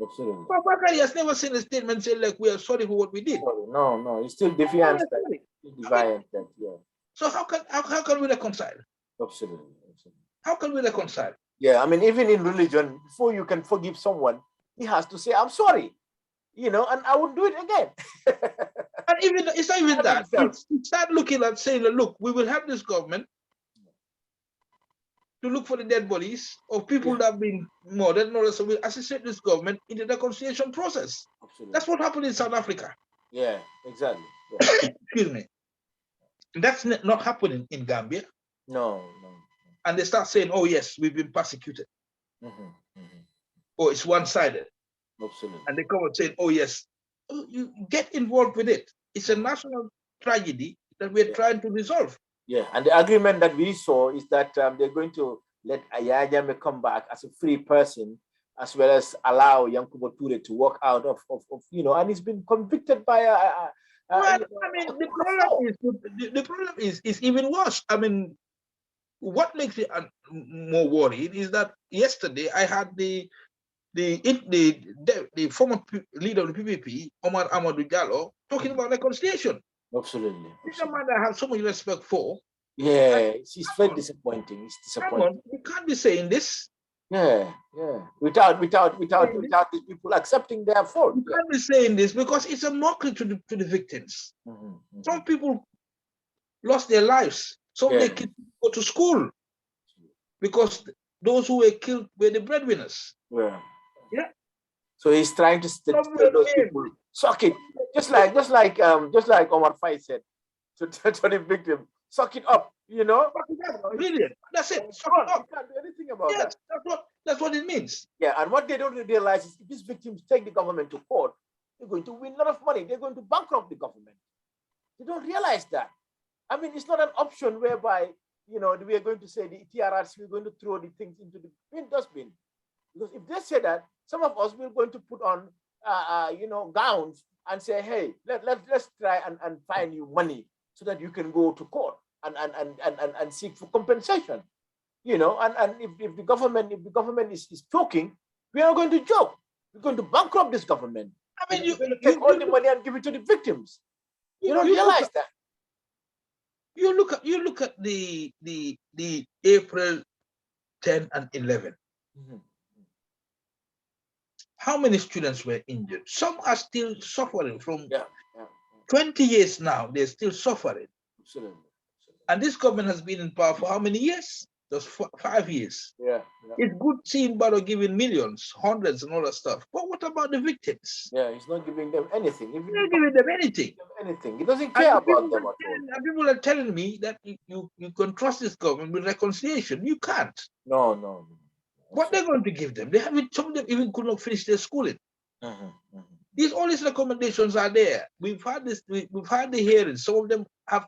Absolutely. But Bakari has never seen a statement saying, like, we are sorry for what we did. No, it's still defiant. So how can we reconcile? Absolutely. How can we reconcile? Yeah, I mean, even in religion, before you can forgive someone, he has to say, I'm sorry, and I won't do it again. And even it's not even that. It's start looking at saying, look, we will have this government to look for the dead bodies of people that have been murdered, so we'll associate this government in the reconciliation process. Absolutely. That's what happened in South Africa. Yeah, exactly. Excuse me. That's not happening in Gambia. No. And they start saying, oh, yes, we've been persecuted. Or it's one-sided. Absolutely. And they come and say, oh, yes, you get involved with it. It's a national tragedy that we're trying to resolve. Yeah, and the agreement that we saw is that they're going to let Ayajame come back as a free person, as well as allow Yankuba Toure to walk out of and he's been convicted by Well, I mean, the problem is even worse. I mean, what makes me more worried is that yesterday I had the former leader of the PPP, Omar Amadou Diallo, talking about reconciliation. Absolutely. He's a man that I have so much respect for. Yeah, it's very disappointing. It's disappointing. You can't be saying this. Yeah. Without these people accepting their fault. You can't be saying this because it's a mockery to the victims. Some people lost their lives. Some of their kids go to school because those who were killed were the breadwinners. Yeah. Yeah. So he's trying to tell those people, suck it. Just like Omar Faye said to the victim, suck it up, you know? Brilliant. That's it. Suck it up. You can't do anything about that. That's what it means. Yeah, and what they don't realize is if these victims take the government to court, they're going to win a lot of money. They're going to bankrupt the government. They don't realize that. I mean, it's not an option whereby, we are going to say the TRRC, we're going to throw the things into the dustbin. Because if they say that, some of us will going to put on, gowns and say, hey, let's try and find you money so that you can go to court and seek for compensation. And if the government is choking, we are going to joke. We're going to bankrupt this government. I mean, you're going to take all the money and give it to the victims. You don't realize that. You look at the April 10 and 11. How many students were injured? Some are still suffering from 20 years now. They're still suffering. Absolutely. And this government has been in power for how many years? Just 5 years. Yeah. It's good seeing Barrow giving millions, hundreds, and all that stuff. But what about the victims? Yeah, he's not giving them anything. He's not giving them anything. He doesn't care about them at all. And people are telling me that you can trust this government with reconciliation. You can't. No. What they're going to give them? They haven't. Some of them even could not finish their schooling. All these recommendations are there. We've had this. We've had the hearings. Some of them have.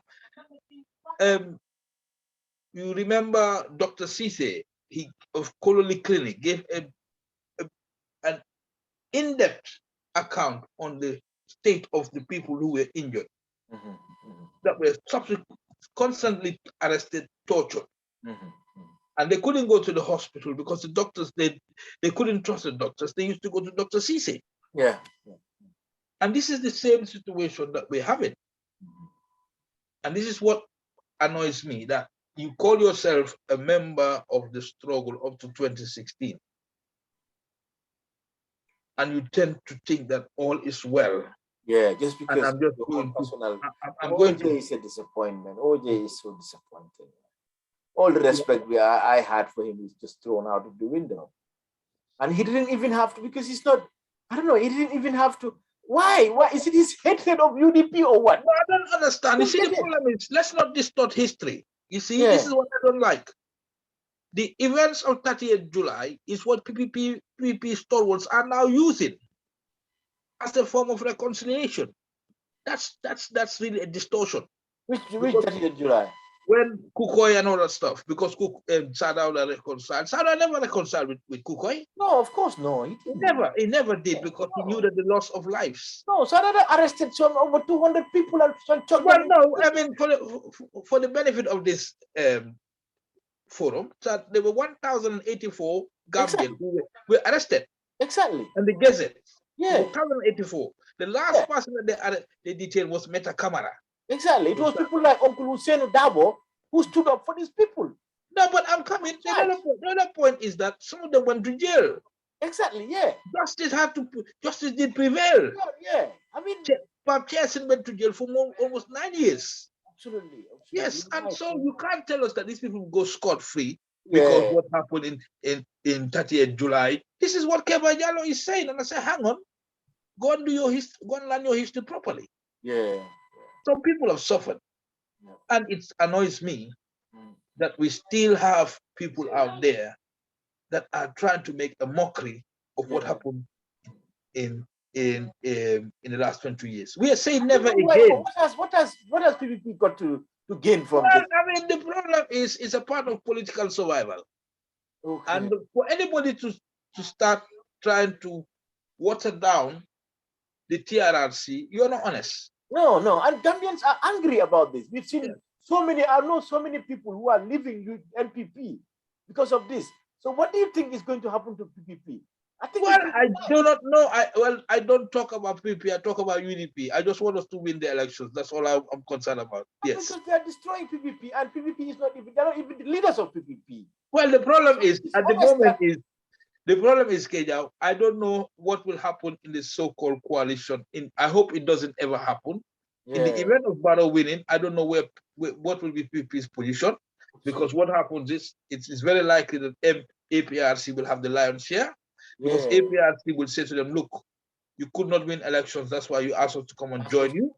You remember Dr. Cisse, of Colony Clinic, gave an in-depth account on the state of the people who were injured, that were constantly arrested, tortured. And they couldn't go to the hospital because the doctors, they couldn't trust the doctors. They used to go to Dr. Cisse. Yeah. And this is the same situation that we're having. And this is what annoys me, that you call yourself a member of the struggle up to 2016. And you tend to think that all is well. Yeah, just because and I'm just going personal. I'm going to. OJ is a disappointment. OJ is so disappointing. All the respect I had for him is just thrown out of the window. And he didn't even have to, because he's not, I don't know, he didn't even have to. Why? Is it his hatred of UDP or what? No, I don't understand. You see, the problem is, let's not distort history. You see, this is what I don't like. The events of 30th July is what PPP stalwarts are now using as a form of reconciliation. That's really a distortion. Which 30th July? When Kukoy and all that stuff, because Sadao reconciled. Sadao never reconciled with Kukoy. No, of course no. He never did, because he knew that the loss of lives. No, Sadao arrested over 200 people and well, no, I mean, for the benefit of this forum, that there were 1,084 Gambians who were arrested. Exactly. And the Gazette. Yeah. 1,084. The last person that they detained was Meta Kamara. Exactly. It was people like Uncle Hussein Dabo who stood up for these people. No, but I'm coming. The other point is that some of them went to jail. Exactly, yeah. Justice did prevail. Yeah. I mean, Bob Chasson went to jail for almost 9 years. Absolutely. Yes, and so you can't tell us that these people go scot-free because what happened in 30th July. This is what Keba Jallo is saying. And I say, hang on, go and learn your history properly. Yeah. Some people have suffered. And it annoys me that we still have people out there that are trying to make a mockery of what happened in the last 20 years. We are saying never again. What has PPP got to gain from this? I mean, the problem is it's a part of political survival. Okay. And for anybody to start trying to water down the TRRC, you're not honest. No, no. And Gambians are angry about this. We've seen Yeah. so many, I know so many people who are leaving NPP because of this. So what do you think is going to happen to PPP? I think Well, it's going I to do not know. I don't talk about PP. I talk about UDP. I just want us to win the elections. That's all I'm concerned about. Yes. because they are destroying PPP, and PPP is not even, they're not even the leaders of PPP. Well, the problem So is it's at the obvious moment that is the problem is, Kenya, I don't know what will happen in the so-called coalition. I hope it doesn't ever happen. In the yeah, event of battle winning, I don't know what will be PP's position, because what happens is it's very likely that APRC will have the lion's share, because yeah, APRC will say to them, look, you could not win elections, that's why you asked us to come and join you.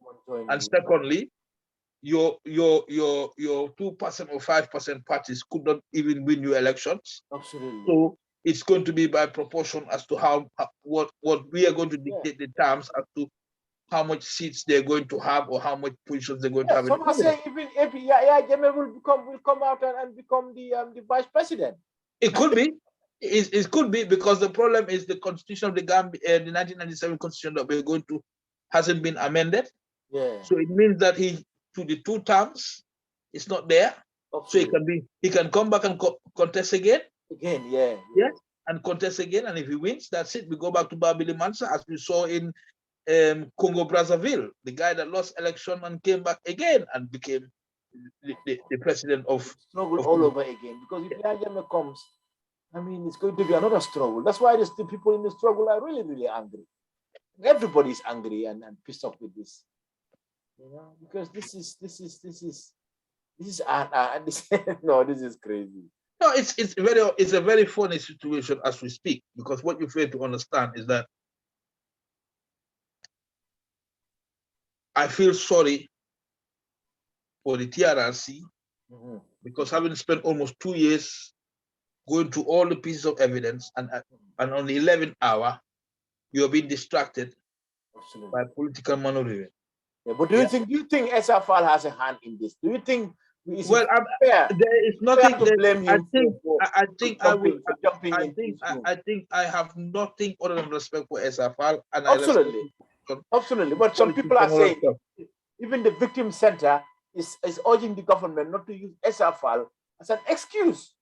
And secondly, your 2% or 5% parties could not even win your elections. absolutely. So it's going to be by proportion as to what we are going to dictate the terms as to how much seats they're going to have or how much positions they're going to have in the Some are cabinet. saying even Jammeh will come out and become the vice president. It could be. It could be, because the problem is the constitution of the Gambia, the 1997 constitution that we're going to, hasn't been amended. Yeah. So it means that to the 2 terms, it's not there. Absolutely. So he can come back and contest again. Again, yeah. Yes, and contest again. And if he wins, that's it. We go back to Babili Mansa, as we saw in Congo Brazzaville, the guy that lost election and came back again and became the president of Struggle all over again, because if Yahya comes, I mean, it's going to be another struggle. That's why the people in the struggle are really, really angry. Everybody's angry and pissed off with this, because this is no, this is crazy. No, it's a very funny situation as we speak, because what you fail to understand is that I feel sorry for the TRRC, because having spent almost 2 years going through all the pieces of evidence, and on the 11th hour, you are being distracted by political maneuvering. Yeah, but do you think SFL has a hand in this? Do you think Well, fair? there is nothing to blame him I think I will. jumping I into think his room? I think I have nothing other than respect for SFL, and I respect Absolutely. Absolutely. But some people are saying even the victim center is urging the government not to use SFL as an excuse.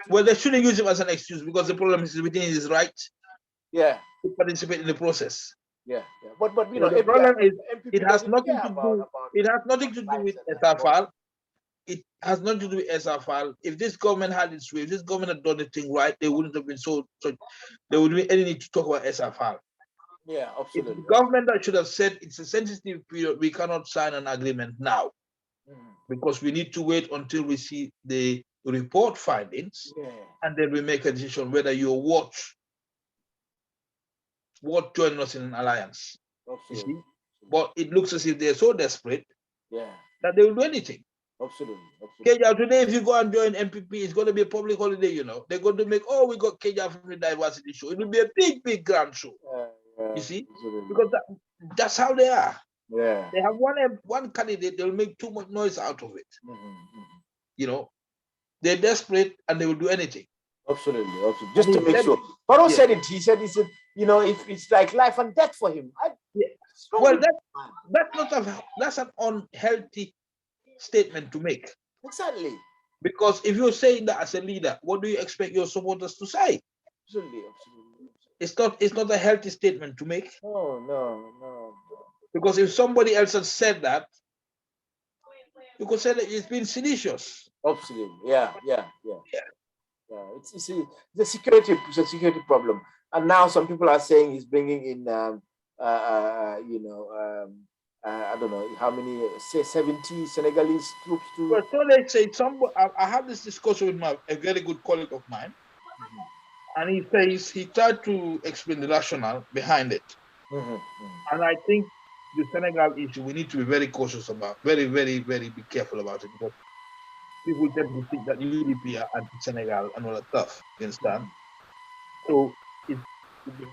Well, they shouldn't use him as an excuse, because the problem is within his right Yeah. to participate in the process. Yeah. But The problem is it has doesn't nothing care to about do. It has nothing to do with SFL. It has nothing to do with SFL. If this government had its way, if this government had done the thing right, they wouldn't have been so there wouldn't be any need to talk about SFL. Yeah, It's absolutely. the government that should have said it's a sensitive period. We cannot sign an agreement now, because we need to wait until we see the report findings, and then we make a decision whether you're worth joining us in an alliance. You see? But it looks as if they're so desperate that they will do anything. Absolutely. Kenya, today, if you go and join MPP, it's going to be a public holiday, They're going to make, we got Kenya from the diversity show. It will be a big, big grand show. You see? Because that's how they are. Yeah. They have one candidate, they'll make too much noise out of it. They're desperate and they will do anything. Absolutely. Just to make sure. Paro said it. He said, if it's like life and death for him. Well, that's an unhealthy statement to make. Exactly. Because if you're saying that as a leader, what do you expect your supporters to say? Absolutely. It's not a healthy statement to make. No. Because if somebody else has said that, you could say that it's been seditious. Absolutely. Yeah. It's a security problem. And now some people are saying he's bringing in I don't know how many, say 70 Senegalese troops to. Well, so they say I had this discussion with a very good colleague of mine, and he says he tried to explain the rationale behind it. And I think the Senegal issue we need to be very cautious about, very, very, very be careful about it, because people tend to think that UDP are anti-Senegal and all that stuff. You understand? So it's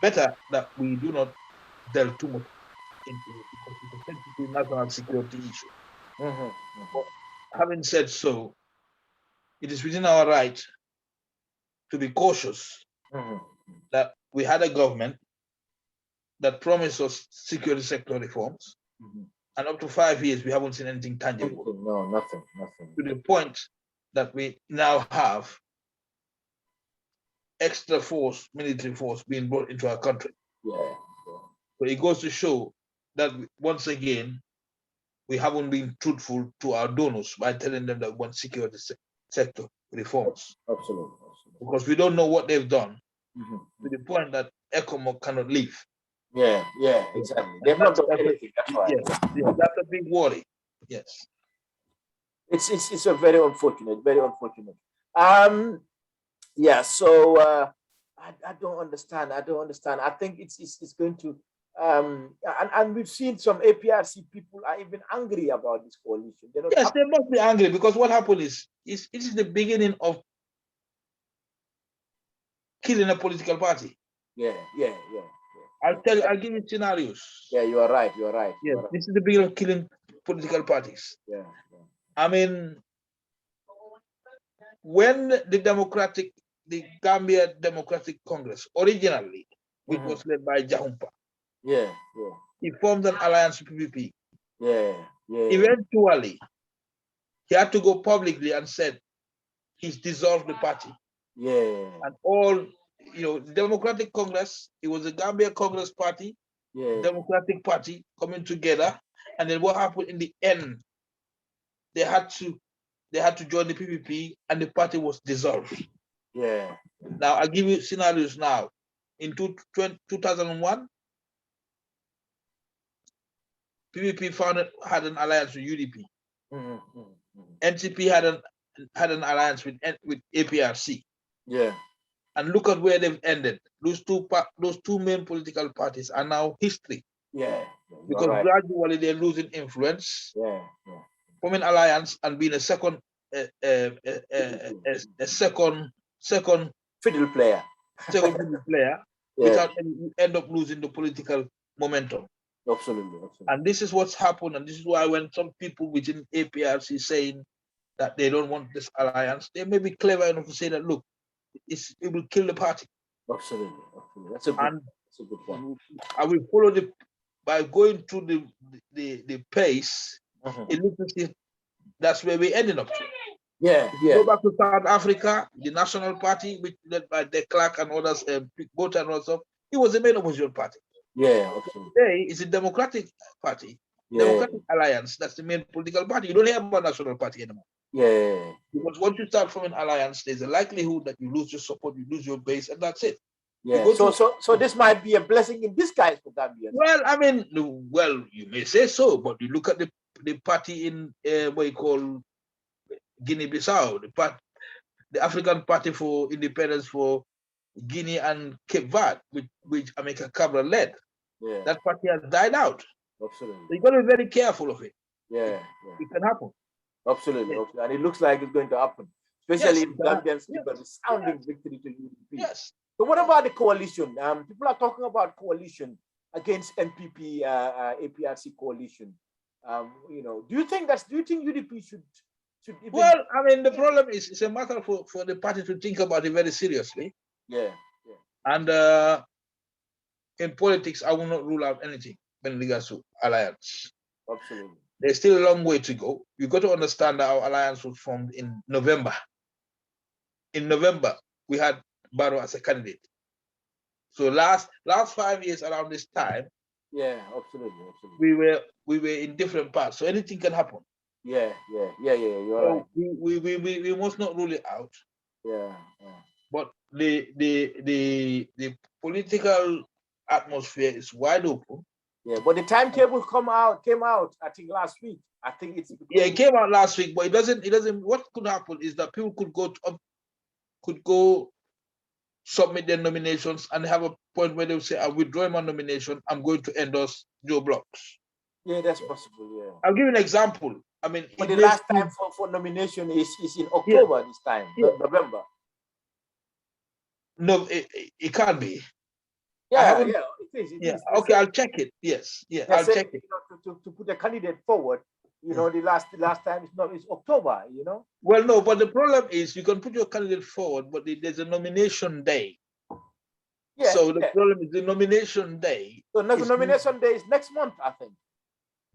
better that we do not delve too much into it, because it's a sensitive national security issue. But having said so, it is within our right to be cautious that we had a government that promised us security sector reforms, And up to 5 years, we haven't seen anything tangible. No, nothing. To the point that we now have extra force, military force being brought into our country. Yeah. So it goes to show that once again, we haven't been truthful to our donors by telling them that we want security sector reforms. Absolutely. Because we don't know what they've done to the point that ECOMOG cannot leave. Yeah, exactly. They've not done anything. That's why. Yes, that's a big worry. Yes. It's a very unfortunate, very unfortunate. Yeah, so I don't understand. I think it's going to and we've seen some APRC people are even angry about this coalition. Yes, they must be angry because what happened is it is the beginning of killing a political party. Yeah. I'll give you scenarios. Yeah, you are right. Yes, this is the beginning of killing political parties. Yeah. I mean, when the Gambia Democratic Congress originally, which was led by Jahumpa, he formed an alliance with PPP. Yeah. Eventually, he had to go publicly and said he's dissolved the party. Yeah. And all, the Democratic Congress, it was the Gambia Congress Party, Democratic Party coming together. And then what happened in the end, they had to join the PPP and the party was dissolved. Yeah. Now, I'll give you scenarios now. In 2001, PPP had an alliance with UDP. NCP had an alliance with APRC. Yeah. And look at where they've ended. Those two main political parties are now history. Yeah. Because gradually they're losing influence. Yeah. Forming alliance and being a second fiddle player. Without end up losing the political momentum. Absolutely. And this is what's happened, and this is why when some people within APRC saying that they don't want this alliance, they may be clever enough to say that, look, it will kill the party. Absolutely. That's a good point. I will follow by going through the pace. It looks as if that's where we ended up to. Yeah. Go back to South Africa, the National Party, which led by De Klerk and others, Botha and others, it was the main opposition party. Yeah, absolutely. Today it's a Democratic Party, Democratic Alliance. That's the main political party. You don't hear about National Party anymore. Yeah. Because once you start from an alliance, there's a likelihood that you lose your support, you lose your base, and that's it. Yeah. So this might be a blessing in disguise for Gambians. Well, I mean, you may say so, but you look at the party in what you call Guinea-Bissau, the African Party for Independence for Guinea and Cape Verde, which Amilcar Cabral led. Yeah. That party has died out. Absolutely. So you got to be very careful of it. Yeah. It can happen. Absolutely. And it looks like it's going to happen, especially if Gambians give a resounding victory to UDP. Yes. So what about the coalition? People are talking about coalition against NPP, APRC coalition. Do you think UDP should even... Well, I mean, the problem is it's a matter for the party to think about it very seriously. Yeah. And in politics, I will not rule out anything when it regards to alliance. Absolutely. There's still a long way to go. You've got to understand that our alliance was formed in November. In November, we had Barrow as a candidate. So last 5 years around this time, yeah, absolutely. We were in different paths. So anything can happen. Yeah. You're right. We must not rule it out. Yeah. But the political atmosphere is wide open. Yeah, but the timetable came out, I think last week. I think it's it came out last week, but it doesn't what could happen is that people could go submit their nominations and have a point where they'll say, I withdraw my nomination, I'm going to endorse Joe Blocks. Yeah, that's possible, yeah. I'll give you an example. I mean, but the last time for nomination is in October this time, November. No, it can't be. Yeah, it is. Okay, I'll check it. Yes, I'll check it. To put a candidate forward, the last time it's October, Well, no, but the problem is you can put your candidate forward, but there's a nomination day. Yeah. So the problem is the nomination day. So nomination day is next month, I think.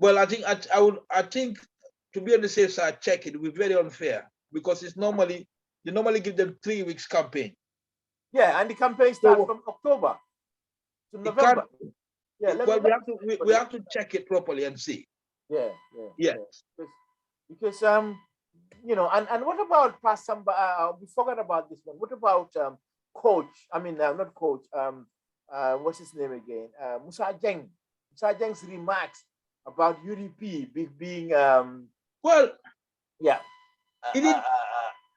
Well, I think to be on the safe side, check it. It will be very unfair because it's normally you normally give them 3 weeks campaign. Yeah, and the campaign starts from October to It can't. November. Yeah, Well, we have to check it properly and see. Yeah. Yeah. Because you know, and what about past some? We forgot about this one. What about coach? I mean, not coach. What's his name again? Musa Jeng. Musa Jeng's remarks about UDP being well, yeah,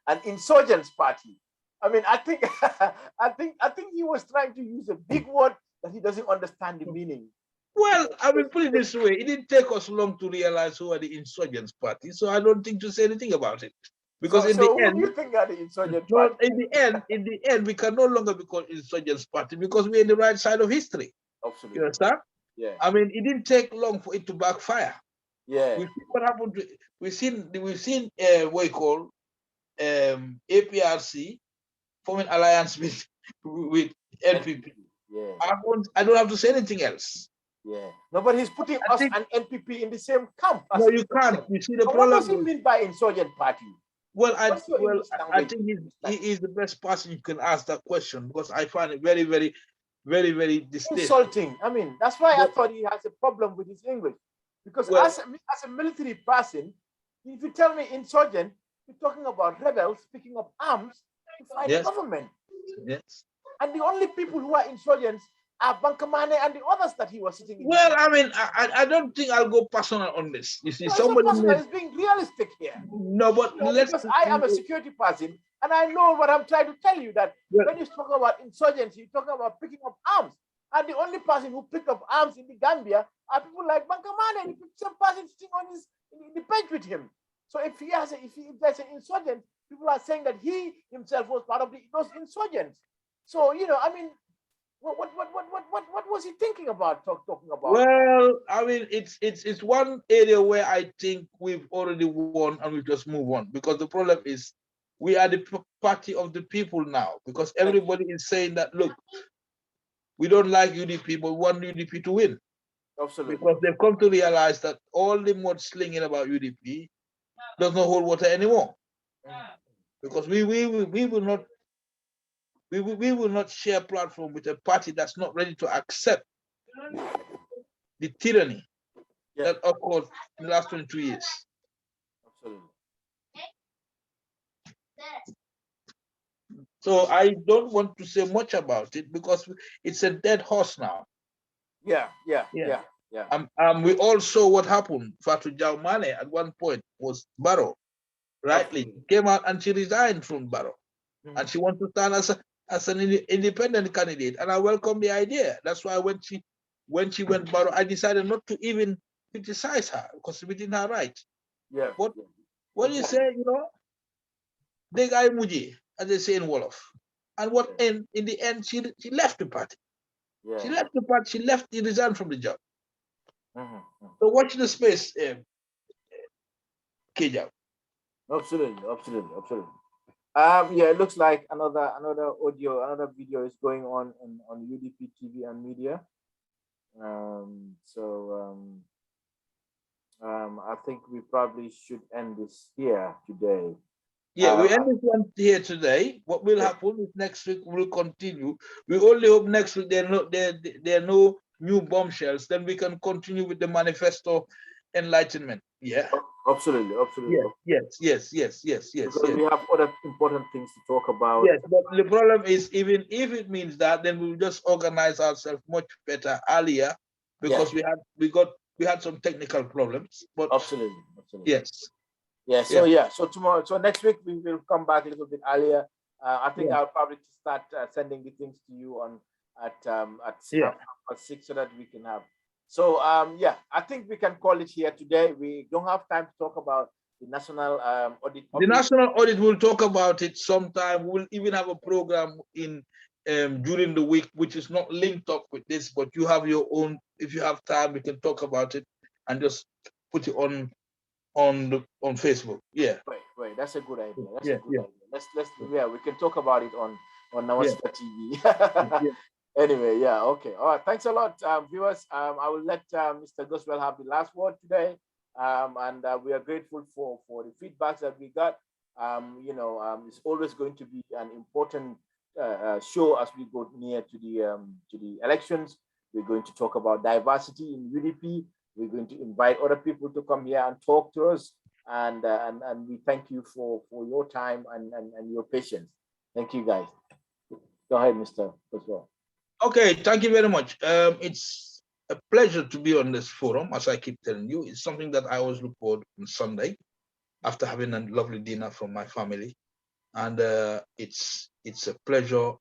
an insurgents party. I mean, I think I think he was trying to use a big word that he doesn't understand the meaning. Well, I will put it this way: it didn't take us long to realize who are the insurgents party, so I don't think to say anything about it. Because in the who end, do you think are the insurgent no, party? in the end, we can no longer be called insurgents party because we're in the right side of history. Absolutely. You understand? Yeah. I mean, it didn't take long for it to backfire. Yeah. We see what happened. We've seen what you call APRC forming alliance with NPP. Yeah. I don't have to say anything else. Yeah. No, but he's putting us and NPP in the same camp. No, you can't. You see, the problem. What does problem he mean by insurgent party? Well, I think he is the best person you can ask that question because I find it very, very, very, very distasteful. Insulting. I mean, that's why I thought he has a problem with his English. Because as a military person, if you tell me insurgent, you're talking about rebels picking up arms to fight the government. Yes. And the only people who are insurgents are Bankamane and the others that he was sitting in. Well, I mean, I don't think I'll go personal on this. You see, no, somebody is being realistic here. No, but because I am a security person and I know what I'm trying to tell you, that when you talk about insurgency, you're talking about picking up arms. And the only person who picked up arms in the Gambia are people like Bankamane, and some person sitting on in the bench with him. So if there's an insurgent, people are saying that he himself was part of those insurgents. So, you know, I mean, what was he thinking about talking about? Well, I mean, it's one area where I think we've already won and we just move on, because the problem is we are the party of the people now, because everybody is saying that, look, we don't like UDP, but we want UDP to win. Absolutely. Because they've come to realize that all the mudslinging about UDP does not hold water anymore. Because we will not share a platform with a party that's not ready to accept the tyranny that occurred in the last 22 years. Absolutely. So I don't want to say much about it because it's a dead horse now. Yeah. We all saw what happened. Fatu Jaumane at one point was Barrow, rightly came out and she resigned from Barrow, and she wants to stand as an independent candidate. And I welcome the idea. That's why when she went Barrow, I decided not to even criticize her because it's within her right. Yeah. But what do you say? You know, the guy Muji, as they say in Wolof, and what in the end she left the party. Yeah. She left the party. She left. He resigned from the job. So watch the space, Kejao. Absolutely. Yeah, it looks like another video is going on UDP TV and media. I think we probably should end this here today. Yeah, we end this one here today. What will happen is next week we'll continue. We only hope next week there are no new bombshells. Then we can continue with the manifesto enlightenment. Yeah. Absolutely. Yes. Because we have other important things to talk about. Yes, but the problem is, even if it means that, then we'll just organize ourselves much better earlier, because we had some technical problems. But absolutely. Yes. So tomorrow, so next week we will come back a little bit earlier. I think I'll probably start sending the things to you at 6 so that we can have. So I think we can call it here today. We don't have time to talk about the national audit. The national audit, we'll talk about it sometime. We'll even have a program in during the week, which is not linked up with this, but you have your own. If you have time, we can talk about it and just put it on Facebook. Yeah. Right. That's a good idea. That's a good idea. Let's we can talk about it on Nawasta TV. Anyway, yeah, okay. All right. Thanks a lot, viewers. I will let Mr. Goswell have the last word today. And we are grateful for the feedbacks that we got. It's always going to be an important show as we go near to the elections. We're going to talk about diversity in UDP. We're going to invite other people to come here and talk to us. And we thank you for your time and your patience. Thank you, guys. Go ahead, Mr. Goswell. Okay, thank you very much. It's a pleasure to be on this forum, as I keep telling you. It's something that I always look forward on Sunday after having a lovely dinner from my family. And it's a pleasure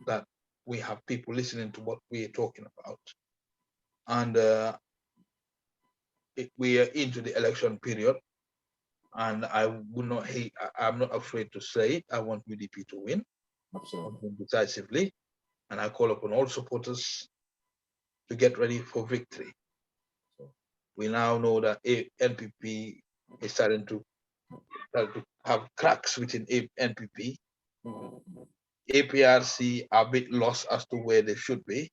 that we have people listening to what we are talking about. And we are into the election period. And I'm not afraid to say it. I want UDP to win. Absolutely. Decisively. And I call upon all supporters to get ready for victory. We now know that NPP is starting to have cracks within NPP. APRC are a bit lost as to where they should be.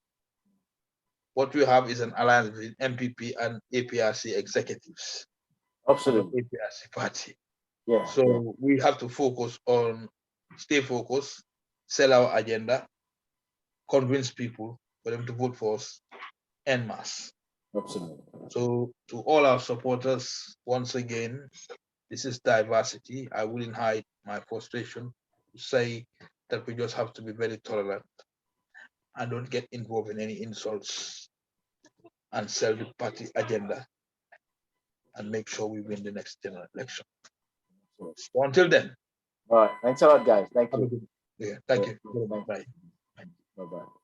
What we have is an alliance between NPP and APRC executives. Absolutely. APRC party. Yeah. So yeah. we have to stay focused, sell our agenda, convince people for them to vote for us en masse. Absolutely. So to all our supporters, once again, this is diversity. I wouldn't hide my frustration to say that we just have to be very tolerant and don't get involved in any insults and sell the party agenda and make sure we win the next general election. So until then. All right. Thanks a lot, guys. Thank you. Yeah, thank you. Bye. Bye. Bye-bye.